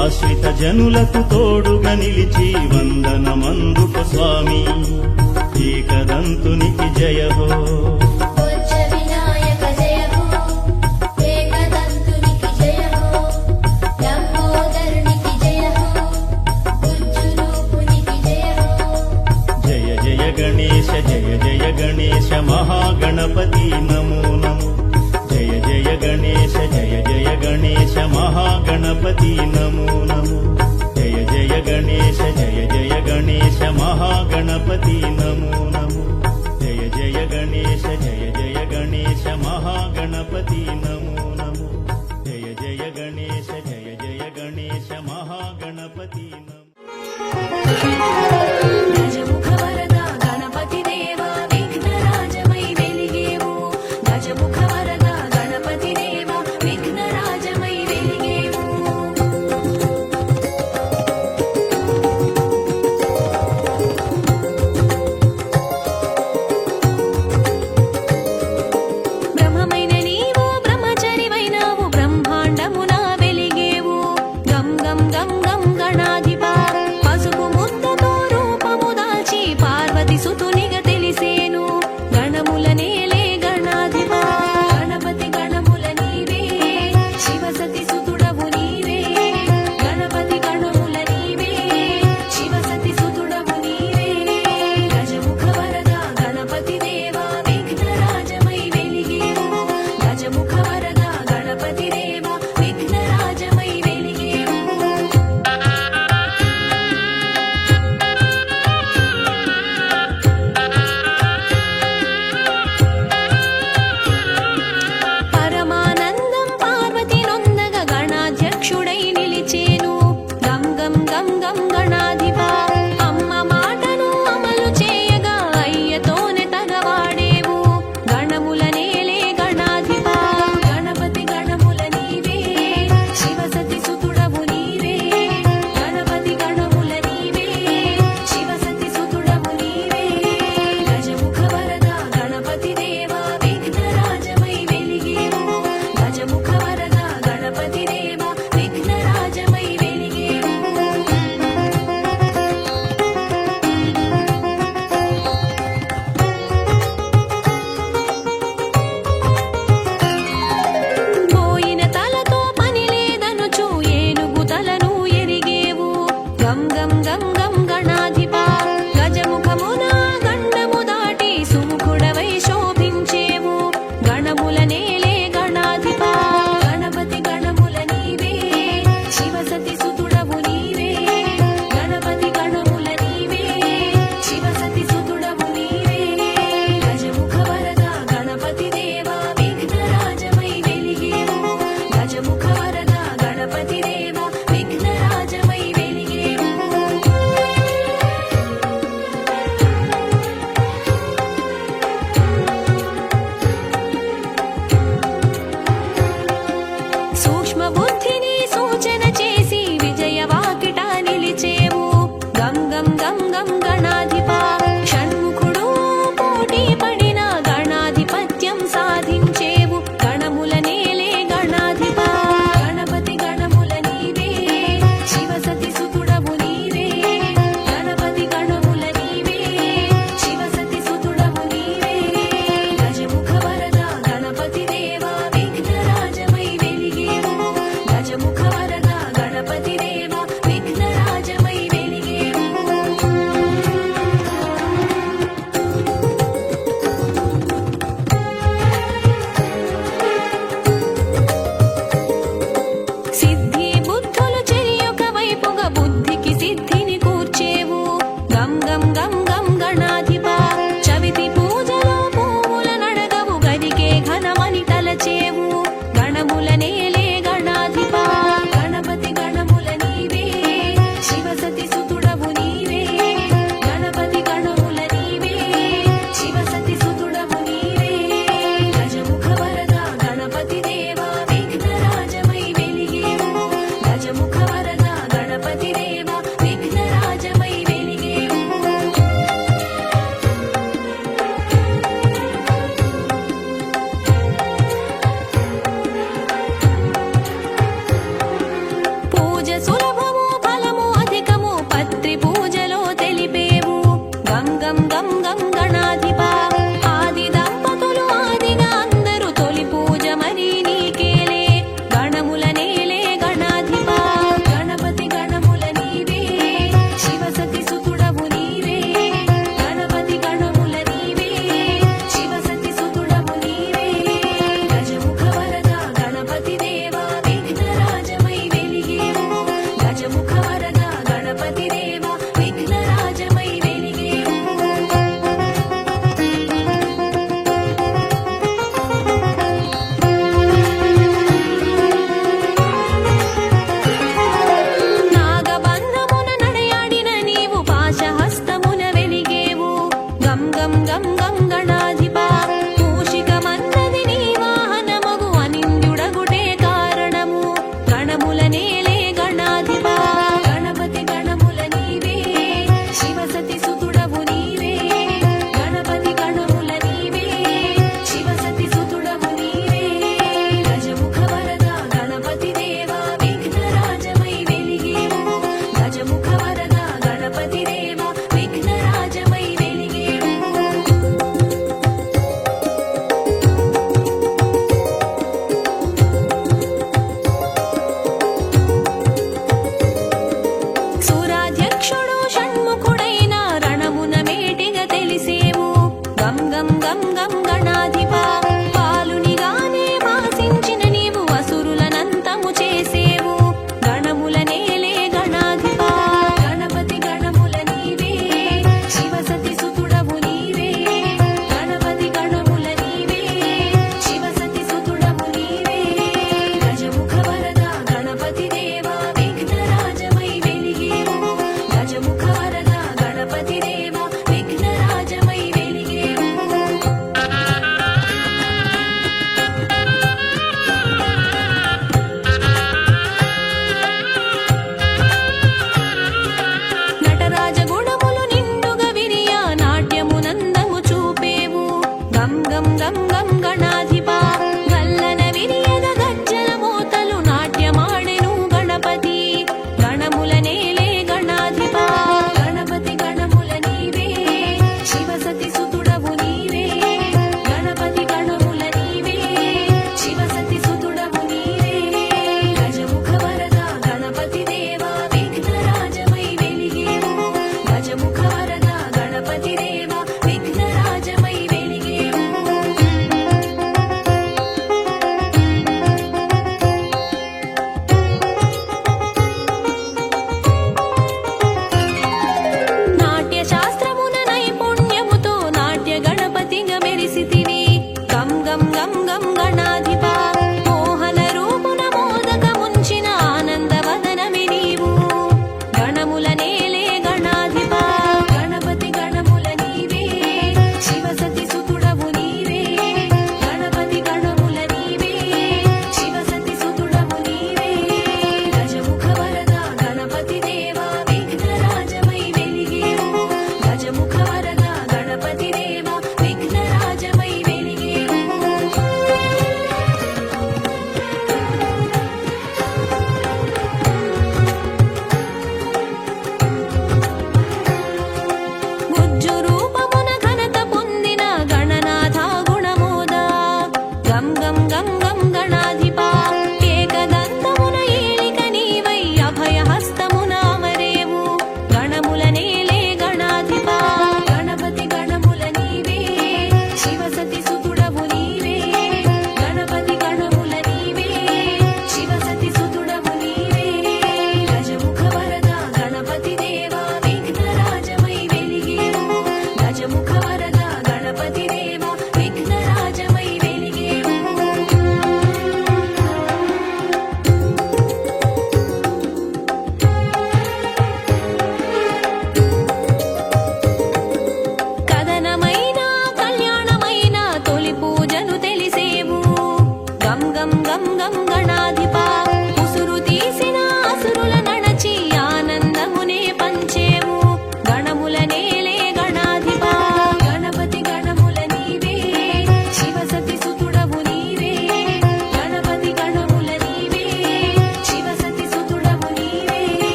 ఆశ్రిత జనులకు తోడుగా నిలిచి వందనమందుకు స్వామి ఏకదంతునికి జయ హో బొజ్జ వినాయక జయ హో ఏకదంతునికి జయ హో లంబోదరునికి జయ హో గుజ్జు రూపునికి జయ హో జయ జయ గణేశ జయ జయ గణేశ మహాగణపతి నమో నమో జయ జయ గణేశ జయ జయ గణేశ మహాగణపతి నమో నమో జయ జయ గణేశ జయ జయ గణేశ మహాగణపతి నమో నమో జయ జయ గణేశ జయ జయ గణేశ మహాగణపతి నమో నమో జయ జయ గణేశ జయ జయ గణేశ మహాగణపతి నమో గజముఖ వరద గణపతి దేవా విఘ్నరాజమై వెలిగేవు గజముఖ వరద గణపతి దేవా విఘ్నరాజమై వెలిగేవు బ్రహ్మమైన నీవు బ్రహ్మచరివైనావు బ్రహ్మాండమున వెలిగేవు గం గం గం గం గణాధిపా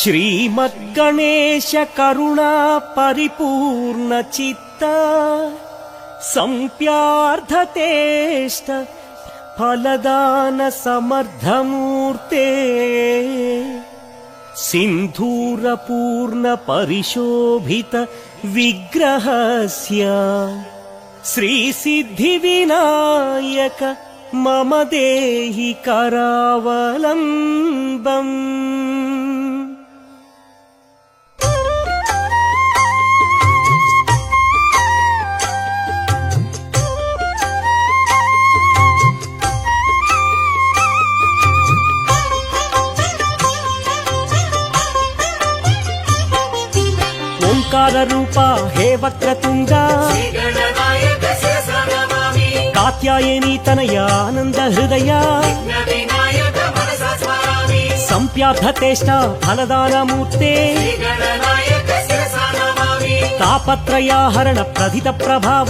శ్రీమద్గణేశ కరుణా పరిపూర్ణ చిత్త సంప్యార్థతేష్ట ఫలదాన సమర్థమూర్తే సింధూరపూర్ణ పరిశోభిత విగ్రహస్య శ్రీ సిద్ధి వినాయక మమ దేహి కరావలంబం. ఓంకార రూప హే వక్రతుండ కాత్యాయని తనయానంద హృదయ సంప్యార్థతేష్ట ఫలదానమూర్తే తాపత్రయాహరణ ప్రథిత ప్రభావ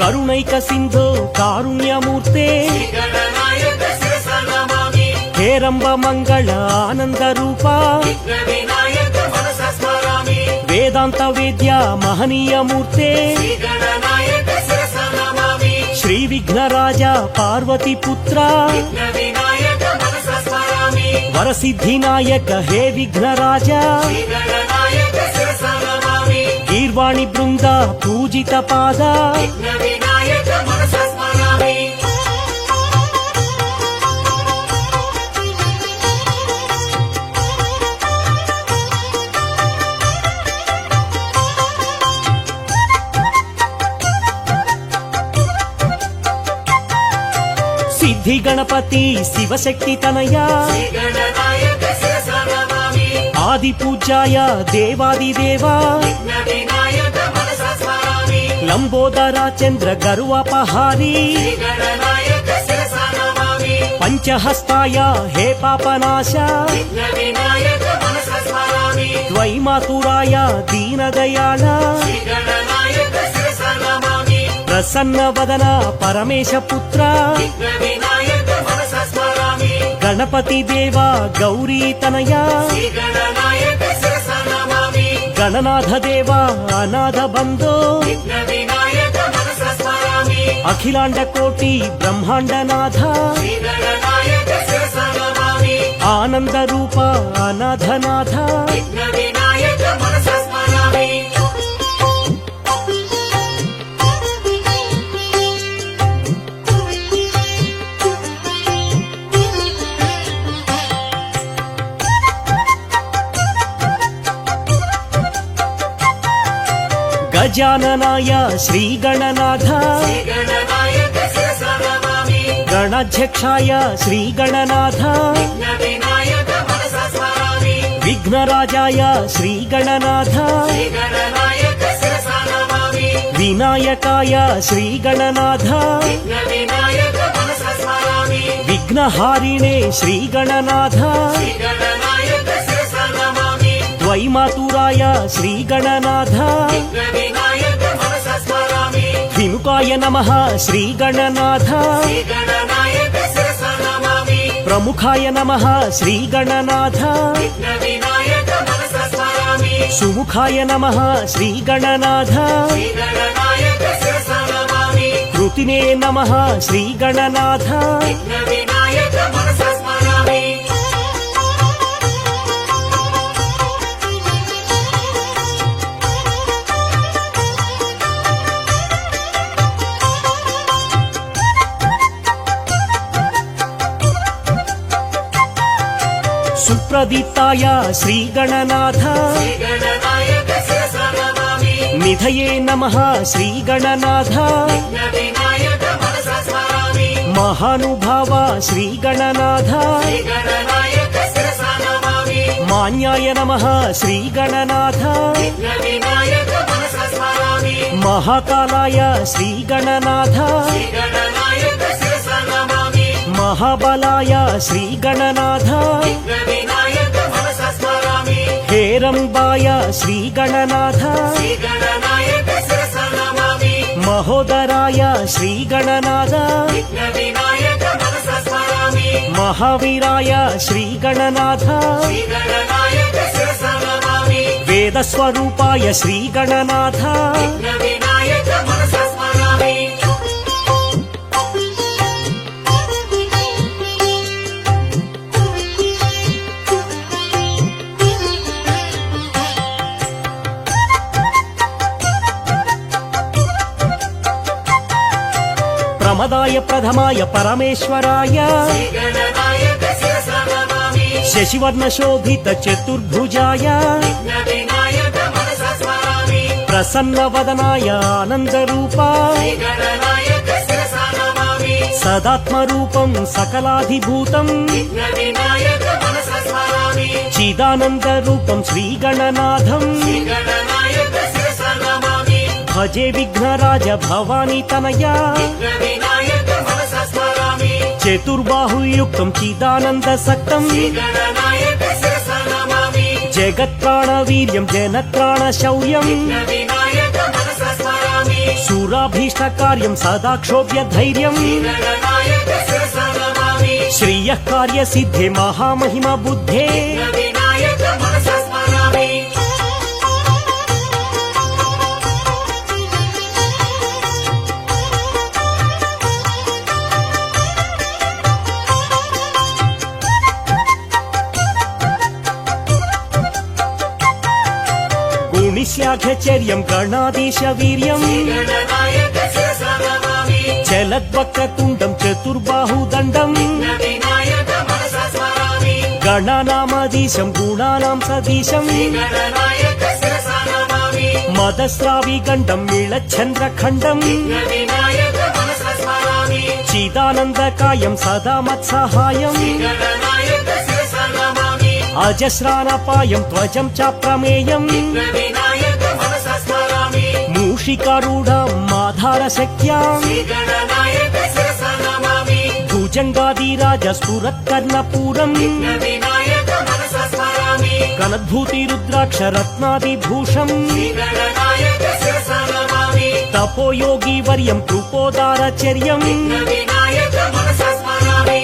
కరుణైక సింధో కారుణ్యమూర్తే హేరంబ మంగళ ఆనంద రూప వేదాంత వేద్య మహనీయమూర్తే శ్రీ విఘ్నరాజ పార్వతి పుత్ర వరసిద్ధినాయక హే విఘ్నరాజ గీర్వాణి బృంద పూజిత పాద సిద్ధి గణపతి శివశక్తి తనయా ఆది పూజ్యాయ దేవాదిదేవా లంబోదర చంద్ర గరువపహారీ పంచహస్తాయ హే పాపనాశ ద్వైమాతురాయ దీనదయాళ ప్రసన్న వదన పరమేశ పుత్ర గణపతి దేవా గౌరీ తనయా గణనాథ దేవా అనాథ బంధో అఖిలాండ కోటి బ్రహ్మాండనాథ ఆనంద రూప అనాథనాథ గజాననాయ శ్రీ గణనాథ గణాధ్యక్షాయ శ్రీ గణనాథ విఘ్నరాజాయ శ్రీ గణనాథ వినాయకాయ శ్రీ గణనాథ విఘ్నహారిణే శ్రీ గణనాథ ద్వైమాతురాయ శ్రీ గణనాథ విముఖాయ నమః శ్రీ గణనాథ ప్రముఖాయ నమః శ్రీ గణనాథ సుముఖాయ నమః శ్రీ గణనాథ కృతినే నమః శ్రీ గణనాథ సుప్రదీప్తాయ శ్రీ గణనాథ నిధయే నమః శ్రీ గణనాథ మహానుభావ శ్రీ గణనాథ మాన్యాయ నమః శ్రీ గణనాథ మహాకాలాయ శ్రీ గణనాథ మహాబలాయ శ్రీ గణనాథ హేరంబాయ శ్రీ గణనాథ మహోదరాయ శ్రీ గణనాథ మహావీరాయ శ్రీగణనాథ శ్రీగణనాయక శిరస నమామి వేదస్వరూపాయ శ్రీగణనాథ విఘ్న వినాయక మనస స్మరామి ప్రమదాయ ప్రథమాయ పరమేశ్వరాయ శ్రీగణనాయక శిరస నమామి శశివర్ణ శోభిత చతుర్భుజాయ విఘ్న వినాయక మనస స్మరామి ప్రసన్న వదనాయ ఆనంద రూపా శ్రీగణనాయక శిరస నమామి సదాత్మరూపం సకలాధిభూతం విఘ్న వినాయక మనస స్మరామి చిదానంద రూపం శ్రీగణనాథం శ్రీగణనాయక శిరస నమామి భజే విఘ్నరాజ భవానీ తనయా విఘ్న వినాయక మనస స్మరామి చతుర్బాహుయుక్తం చిదానంద సక్తం శ్రీగణనాయక శిరస నమామి జగత్ప్రాణ వీర్యం జనత్రాణ శౌర్యం విఘ్న వినాయక మనస స్మరామి శూరాభీష్ట కార్యం సదా క్షోభ్య ధైర్యం శ్రీగణనాయక శిరస నమామి శ్రియ కార్య సిద్ధే మహామహిమ బుద్ధే విఘ్న వినాయక మనస స్మరామి గుణిశ్యాఘచర్యం గణాధీశ వీర్యం శ్రీగణనాయక శిరస నమామి చలద్వక్రతుండం చతుర్బాహుదండం విఘ్న వినాయక మనస స్మరామి గణనామధీశం గుణానాం సదీశం శ్రీగణనాయక శిరస నమామి మదస్రావి గండం నీళచంద్రఖండం విఘ్న వినాయక మనస స్మరామి చిదానందకాయం సదా మత్సహాయం శ్రీగణనాయక శిరస నమామి అజస్రానపాయం ధ్వజం చాప్రమేయం విఘ్న వినాయక మనస స్మరామి మూషికారూఢం మాధార శక్త్యాం శ్రీగణనాయక శిరస నమామి భుజంగాదిరాజ స్ఫురత్కర్ణపూరం విఘ్న వినాయక మనస స్మరామి కనద్భూతి రుద్రాక్ష రత్నాదిభూషం శ్రీగణనాయక శిరస నమామి తపోయోగి వర్యం కృపోదారచర్యం విఘ్న వినాయక మనస స్మరామి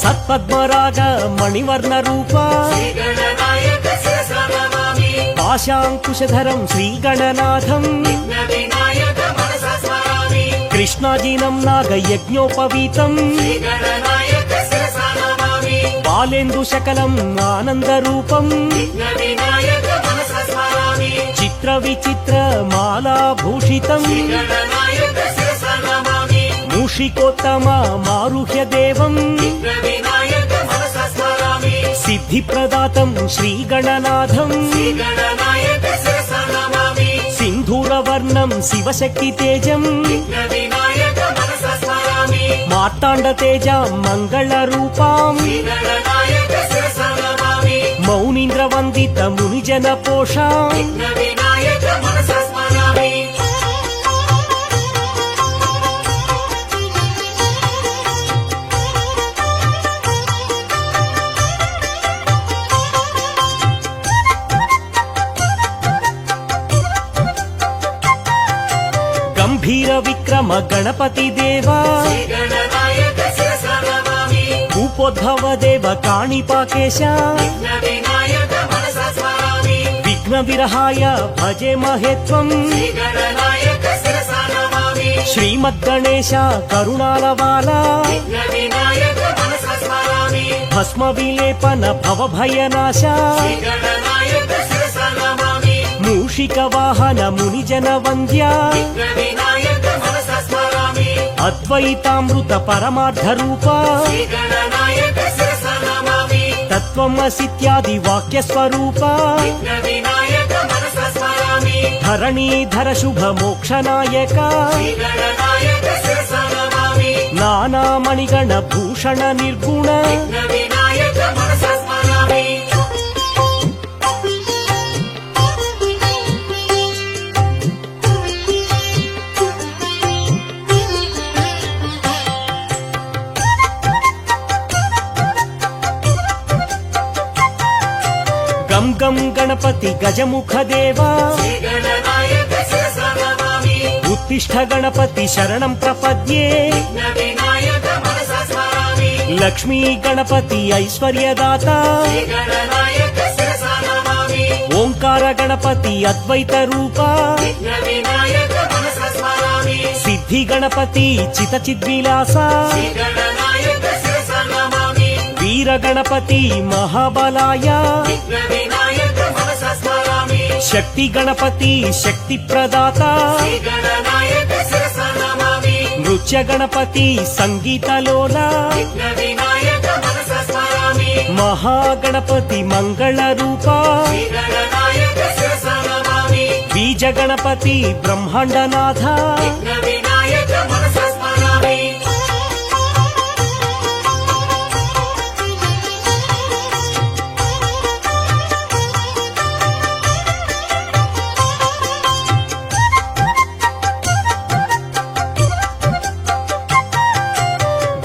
సత్పద్మరాగ మణివర్ణ రూపా శ్రీగణనాయక శిరస నమామి పాశాంకుశధరం శ్రీగణనాథం విఘ్న వినాయక మనస స్మరామి కృష్ణాజీనం నాగ యజ్ఞోపవీతం శ్రీగణనాయక శిరస నమామి బాలేందు శకలం ఆనంద రూపం విఘ్న వినాయక మనస స్మరామి చిత్ర విచిత్ర మాలాభూషితం శ్రీగణనాయక శిరస నమామి మూషికోత్తమ మారుహ్య దేవం విఘ్న వినాయక మనస స్మరామి సిద్ధి ప్రదాతం శ్రీగణనాథం శ్రీగణనాయక శిరస నమామి సింధూరవర్ణం శివశక్తి తేజం విఘ్న వినాయక మనస స్మరామి మార్తాండ తేజ మంగళ రూపాం శ్రీగణనాయక శిరస నమామి మౌనీంద్ర వందిత మునిజన పోషాం విఘ్న వినాయక మనస స్మరామి గంభీర విక్రమ గణపతి దేవా శ్రీగణనాయక శిరస నమామి భూపోద్భవ దేవ కాణిపాకేశ విఘ్న వినాయక మనస స్మరామి విఘ్న విరహాయ భజే మహేత్వం శ్రీగణనాయక శిరస నమామి శ్రీమద్గణేశ కరుణాలవాల విఘ్న వినాయక మనస స్మరామి భస్మ విలేపన భవభయనాశ శ్రీగణనాయక శిరస నమామి మూషిక వాహన మునిజన వంద్య విఘ్న వినాయక మనస స్మరామి అద్వైతామృత పరమార్థ రూప శ్రీగణనాయక శిరస నమామి తత్వమసిత్యాది వాక్య స్వరూప విఘ్న వినాయక మనస స్మరామి ధరణీధర శుభ మోక్షనాయక శ్రీగణనాయక శిరస నమామి నానామణిగణ భూషణ నిర్గుణ విఘ్న వినాయక మనస స్మరామి గం గం గణపతి గజముఖ దేవా శ్రీగణనాయక శిరసా నమామి ఉత్తిష్ట గణపతి శరణం ప్రపద్యే విఘ్నవినాయక మనసా స్మరామి లక్ష్మీ గణపతి ఐశ్వర్యదాత శ్రీగణనాయక శిరసా నమామి ఓంకార గణపతి అద్వైత రూప విఘ్నవినాయక మనసా స్మరామి సిద్ధి గణపతి చిత చిద్విలాస శ్రీగణనాయక శిరసా నమామి వీర గణపతి మహాబలాయ విఘ్నవినాయక మనసా స్మరామి శక్తి గణపతి శక్తి ప్రదాత శ్రీగణనాయక శిరసా నమామి నృత్య గణపతి సంగీతలోల విఘ్నవినాయక మనసా స్మరామి మహాగణపతి మంగళ రూప శ్రీగణనాయక శిరసా నమామి బీజ గణపతి బ్రహ్మాండనాథ విఘ్నవినాయక మనసా స్మరామి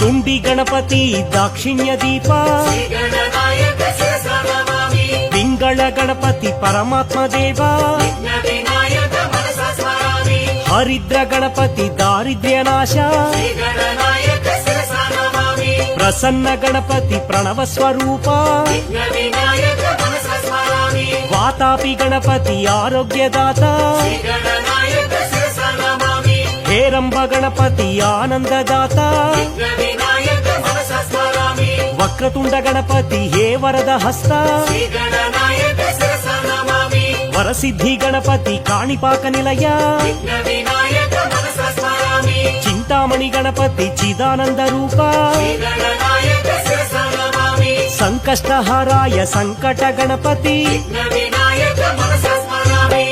తుండి గణపతి దాక్షిణ్య దీప శ్రీగణనాయక శిరసా నమామి పింగళ గణపతి పరమాత్మ దేవా విఘ్నవినాయక మనసా స్మరామి హరిద్ర గణపతి దారిద్ర్యనాశ శ్రీగణనాయక శిరసా నమామి ప్రసన్న గణపతి ప్రణవ స్వరూప విఘ్నవినాయక మనసా స్మరామి వాతాపి గణపతి ఆరోగ్యదాత శ్రీగణనాయక శిరసా నమామి హేరంబ గణపతి ఆనందదాత విఘ్నవినాయక మనసా స్మరామి వక్రతుండ గణపతి హే వరద హస్త శ్రీగణనాయక శిరసా నమామి వరసిద్ధి గణపతి కాణిపాక నిలయ విఘ్నవినాయక మనసా స్మరామి చింతామణి గణపతి చిదానంద రూప శ్రీగణనాయక శిరసా నమామి సంకష్టహారాయ సంకట గణపతి విఘ్నవినాయక మనసా స్మరామి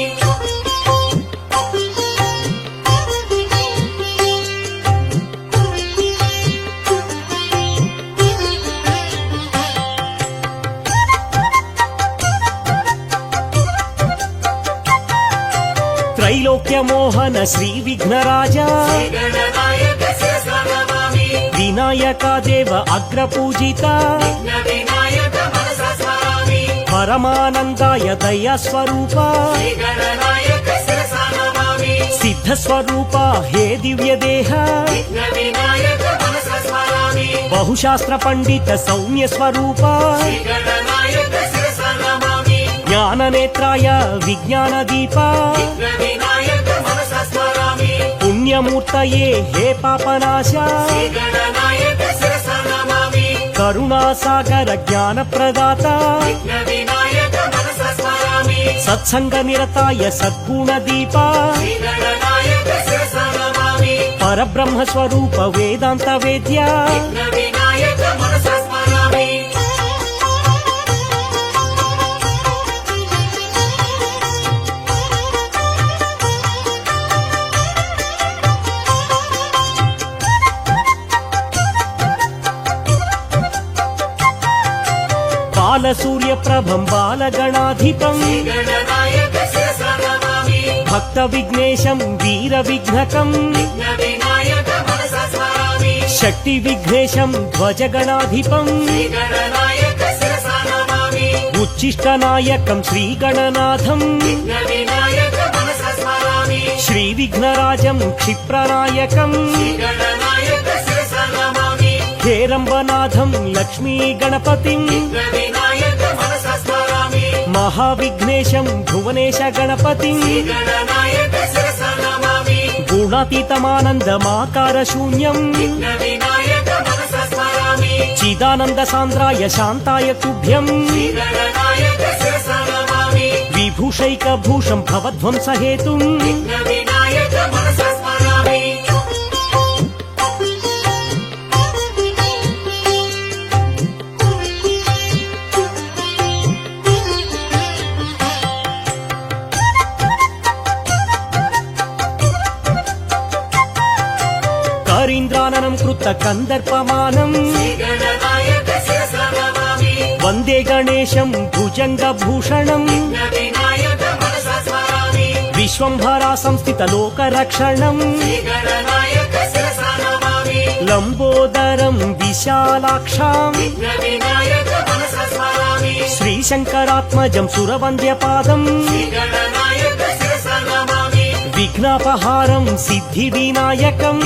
త్రైలోక్య మోహన శ్రీ విఘ్నరాజ శ్రీగణనాయక శిరసా నమామి వినాయక దేవ అగ్ర పూజిత విఘ్నవినాయక మనసా స్మరామి పరమానందాయ దయా స్వరూప శ్రీగణనాయక శిరసా నమామి సిద్ధ స్వరూప హే దివ్య దేహ విఘ్నవినాయక మనసా స్మరామి బహుశాస్త్ర పండిత సౌమ్య స్వరూప విఘ్నవినాయక శిరసా నమామి జ్ఞాన నేత్రాయ విజ్ఞాన దీప విఘ్నవినాయక మనసా స్మరామి పుణ్యమూర్తయే హే పాపనాశ శ్రీగణనాయక శిరసా నమామి కరుణాసాగర జ్ఞాన ప్రదాత విఘ్నవినాయక మనసా స్మరామి సత్సంగ నిరతాయ సద్గుణ దీప శ్రీగణనాయక శిరసా నమామి పరబ్రహ్మ స్వరూప వేదాంత వేద్య విఘ్నవినాయక మనసా స్మరామి బాలసూర్య ప్రభం బాలగణాధిపం విఘ్ననాయక శిరసా నమామి భక్త విఘ్నేశం వీర విఘ్నకం విఘ్నవినాయక మనసా స్మరామి శక్తి విఘ్నేశం ధ్వజగణాధిపం విఘ్ననాయక శిరసా నమామి ఉచ్చిష్ట నాయకం శ్రీగణనాథం విఘ్నవినాయక మనసా స్మరామి శ్రీ విఘ్నరాజం క్షిప్రనాయకం విఘ్ననాయక శిరసా నమామి హేరంబనాథం లక్ష్మీ గణపతిం విఘ్నవినాయక మనసా స్మరామి మహావిఘ్నేశం భువనేశ గణపతిం విఘ్ననాయక శిరసా నమామి గుణాతీతమానందమాకార శూన్యం విఘ్నవినాయక మనసా స్మరామి చిదానంద సాంద్రాయ శాంతాయ తుభ్యం విఘ్ననాయక శిరసా నమామి విభూషైక భూషం భవధ్వంస హేతుం విఘ్నవినాయక మనసా స్మరామి కరీంద్రాననం కృత కందర్పమానం విఘ్ననాయక శిరసా నమామి వందే గణేశం భుజంగ భూషణం విఘ్నవినాయక మనసా స్మరామి విశ్వంభరా సంస్థిత లోక రక్షణం విఘ్ననాయక శిరసా నమామి లంబోదరం విశాలాక్షాం విఘ్నవినాయక మనసా స్మరామి శ్రీ శ్రీశంకరాత్మజం సురవంద్యపాదం శ్రీగణనాయక శిరసా నమామి విఘ్నాపహారం సిద్ధి వినాయకం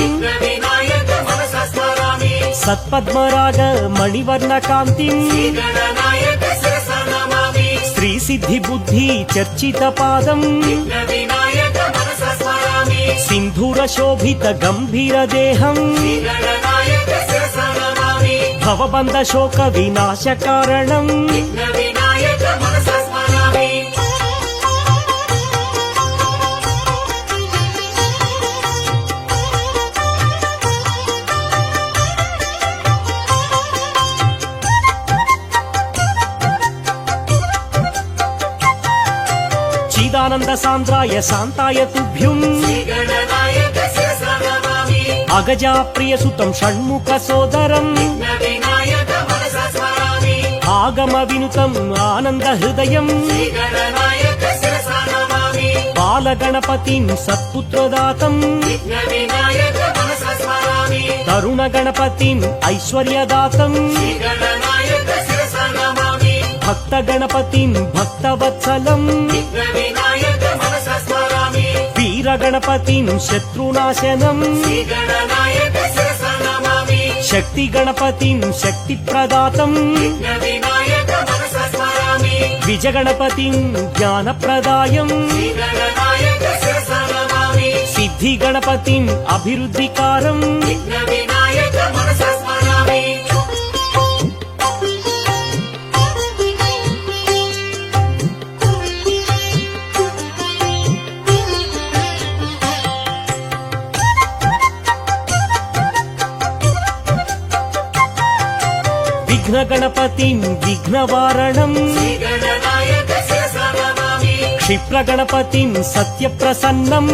వినాయక మనసా స్మరామి సత్పద్మరాగ మణివర్ణ కాంతిం శ్రీగణనాయక శిరసా నమామి శ్రీ సిద్ధి బుద్ధి చర్చిత పాదం వినాయక మనసా స్మరామి సింధూర శోభిత గంభీర దేహం శ్రీగణనాయక శిరసా నమామి భవబంధ శోక వినాశ కారణం వినాయక మనసా స్మరామి చిదానంద సాంద్రాయ శాంతాయ తుభ్యుం శ్రీగణనాయక శిరసా నమామి అగజా ప్రియ సుతం షణ్ముఖ సోదరం వినాయక మనసా స్మరామి ఆగమ వినుతం ఆనంద హృదయం శ్రీగణనాయక శిరసా నమామి బాలగణపతిం సత్పుత్రదాతం వినాయక మనసా స్మరామి తరుణ గణపతిం ఐశ్వర్యదాతం శ్రీగణనాయక శిరసా నమామి భక్త గణపతిం భక్తవత్సలం వినాయక మనసా స్మరామి వీర గణపతిం శత్రునాశనం శ్రీగణనాయక శిరసా నమామి శక్తి గణపతిం శక్తి ప్రదాతం వినాయక మనసా స్మరామి విజయ గణపతిం జ్ఞాన ప్రదాయం శ్రీగణనాయక శిరసా నమామి సిద్ధి గణపతిం అభివృద్ధికారం వినాయక మనసా స్మరామి విఘ్న గణపతిం విఘ్నవారణం శ్రీగణనాయక శిరసా నమామి క్షిప్ర గణపతిం సత్యప్రసన్నం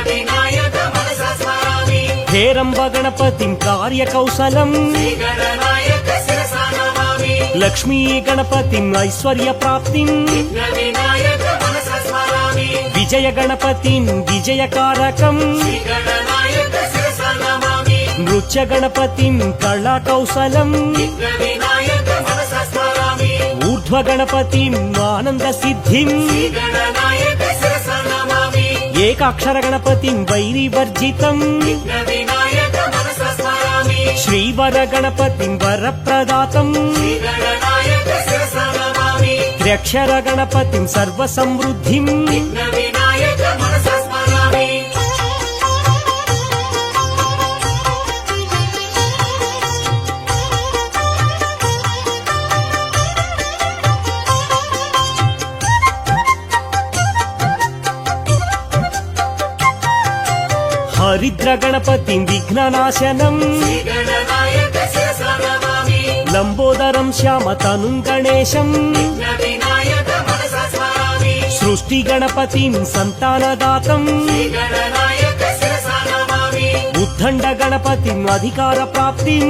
వినాయక మనసా స్మరామి హేరంబ గణపతిం కార్యకౌశలం శ్రీగణనాయక శిరసా నమామి లక్ష్మీ గణపతిం ఐశ్వర్య ప్రాప్తిం వినాయక మనసా స్మరామి విజయ గణపతిం విజయకారకం శ్రీగణనాయక శిరసా నమామి నృత్య గణపతిం కళా కౌశలం వినాయక మనసా స్మరామి ఊర్ధ్వ గణపతిం ఆనంద సిద్ధిం శ్రీగణనాయక శిరసా నమామి ఏకాక్షర గణపతిం వైరివర్జితం వినాయక మనసా స్మరామి శ్రీవర గణపతిం వరప్రదాతం శ్రీగణనాయక శిరసా నమామి త్ర్యక్షర గణపతిం సర్వసమృద్ధిం వినాయక మనసా స్మరామి హరిద్ర గణపతిం విఘ్ననాశనం శ్రీగణనాయక శిరసా నమామి లంబోదరం శ్యామతనుం గణేశం వినాయక మనసా స్మరామి సృష్టి గణపతిం సంతానదాతం శ్రీగణనాయక శిరసా నమామి ఉద్దండ గణపతిం అధికార ప్రాప్తిం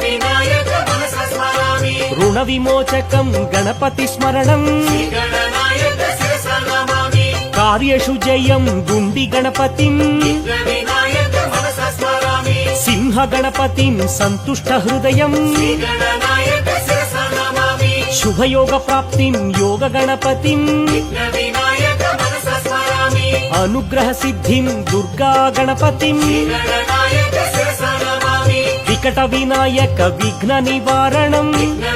వినాయక మనసా స్మరామి రుణ విమోచకం గణపతి స్మరణం శ్రీగణనాయక శిరసా నమామి కార్యషు జయం గుండి గణపతిం వినాయక మనసా స్మరామి సింహ గణపతిం సంతుష్ట హృదయం శ్రీగణనాయక శిరసా నమామి శుభయోగ ప్రాప్తిం యోగ గణపతిం వినాయక మనసా స్మరామి అనుగ్రహ సిద్ధిం దుర్గా గణపతిం వినాయక శిరసా నమామి వికట వినాయక విఘ్న నివారణం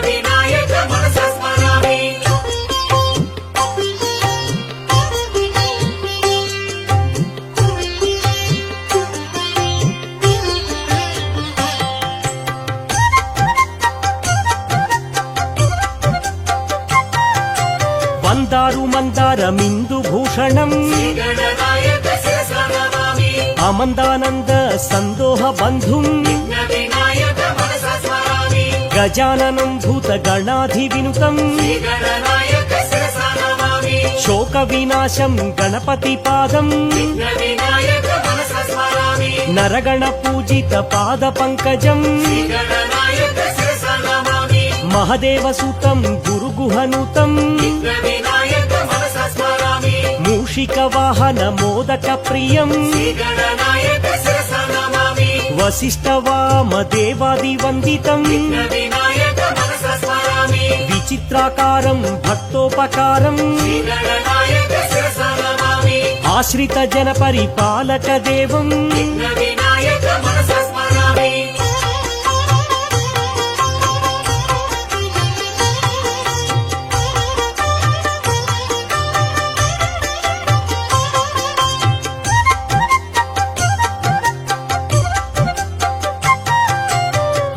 వినాయక మనసా స్మరామి వందారు మందారమిందు భూషణం శ్రీగణనాయక శిరసా నమామి అమందానంద సందోహ బంధుం వినాయక మనసా స్మరామి గజాననం భూత గణాధి వినుతం శ్రీగణనాయక శిరసా నమామి శోక వినాశం గణపతి పాదం వినాయక మనసా స్మరామి నరగణ పూజిత పాద పంకజం శ్రీగణనాయక శిరసా నమామి మహదేవ సుతం గురుగుహనుతం వినాయక మనసా స్మరామి మూషిక వాహన మోదక ప్రియం శ్రీగణనాయక శిరసా నమామి వశిష్ఠ వామ దేవాది వందితం వినాయక మనసా స్మరామి విచిత్రాకారం భక్తోపకారం శ్రీగణనాయక శిరసా నమామి ఆశ్రిత జన పరిపాలక దేవం విఘ్న వినాయక మనసా స్మరామి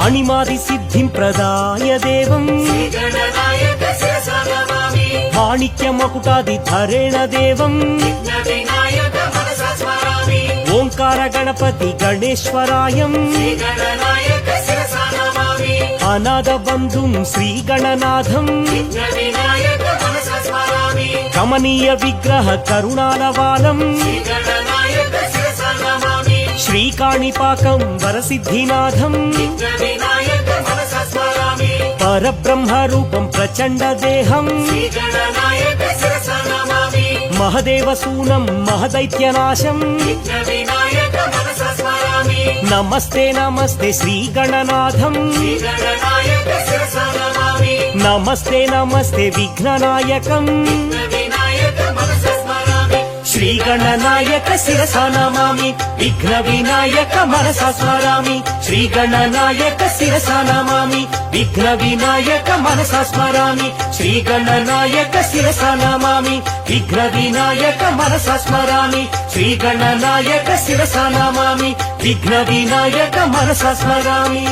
అణిమాది సిద్ధిం ప్రదాయ దేవం శ్రీగణనాయక శిరసా నమామి మాణిక్య మకుటాది ధరేణ దేవం విఘ్న వినాయక మనసా స్మరామి ఓంకార గణపతి గణేశ్వరాయం శ్రీగణనాయక శిరసా నమామి అనాథ బంధుం శ్రీ గణనాథం విఘ్న వినాయక మనసా స్మరామి కమనీయ విగ్రహ కరుణాలవాలం శ్రీగణనాయక శిరసా నమామి శ్రీకాణిపాకం వరసిద్ధినాథం విఘ్న వినాయక మనసా స్మరామి పరబ్రహ్మ రూపం ప్రచండ దేహం శ్రీగణనాయక శిరసా నమామి మహదేవసూనం మహదైత్యనాశం విఘ్న వినాయక మనసా స్మరామి నమస్తే నమస్తే శ్రీ గణనాథం శ్రీగణనాయక శిరసా నమామి నమస్తే నమస్తే విఘ్ననాయకం విఘ్న వినాయక మనసా స్మరామి శ్రీ గణనాయక శిరసా నమామి విఘ్న వినాయక మనసా స్మరామి శ్రీ గణనాయక శిరసా నమామి విఘ్న వినాయక మనసా స్మరామి శ్రీ గణనాయక శిరసా నమామి విఘ్న వినాయక మనసా స్మరామి శ్రీ గణనాయక శిరసా నమామి విఘ్న వినాయక మనసా స్మరామి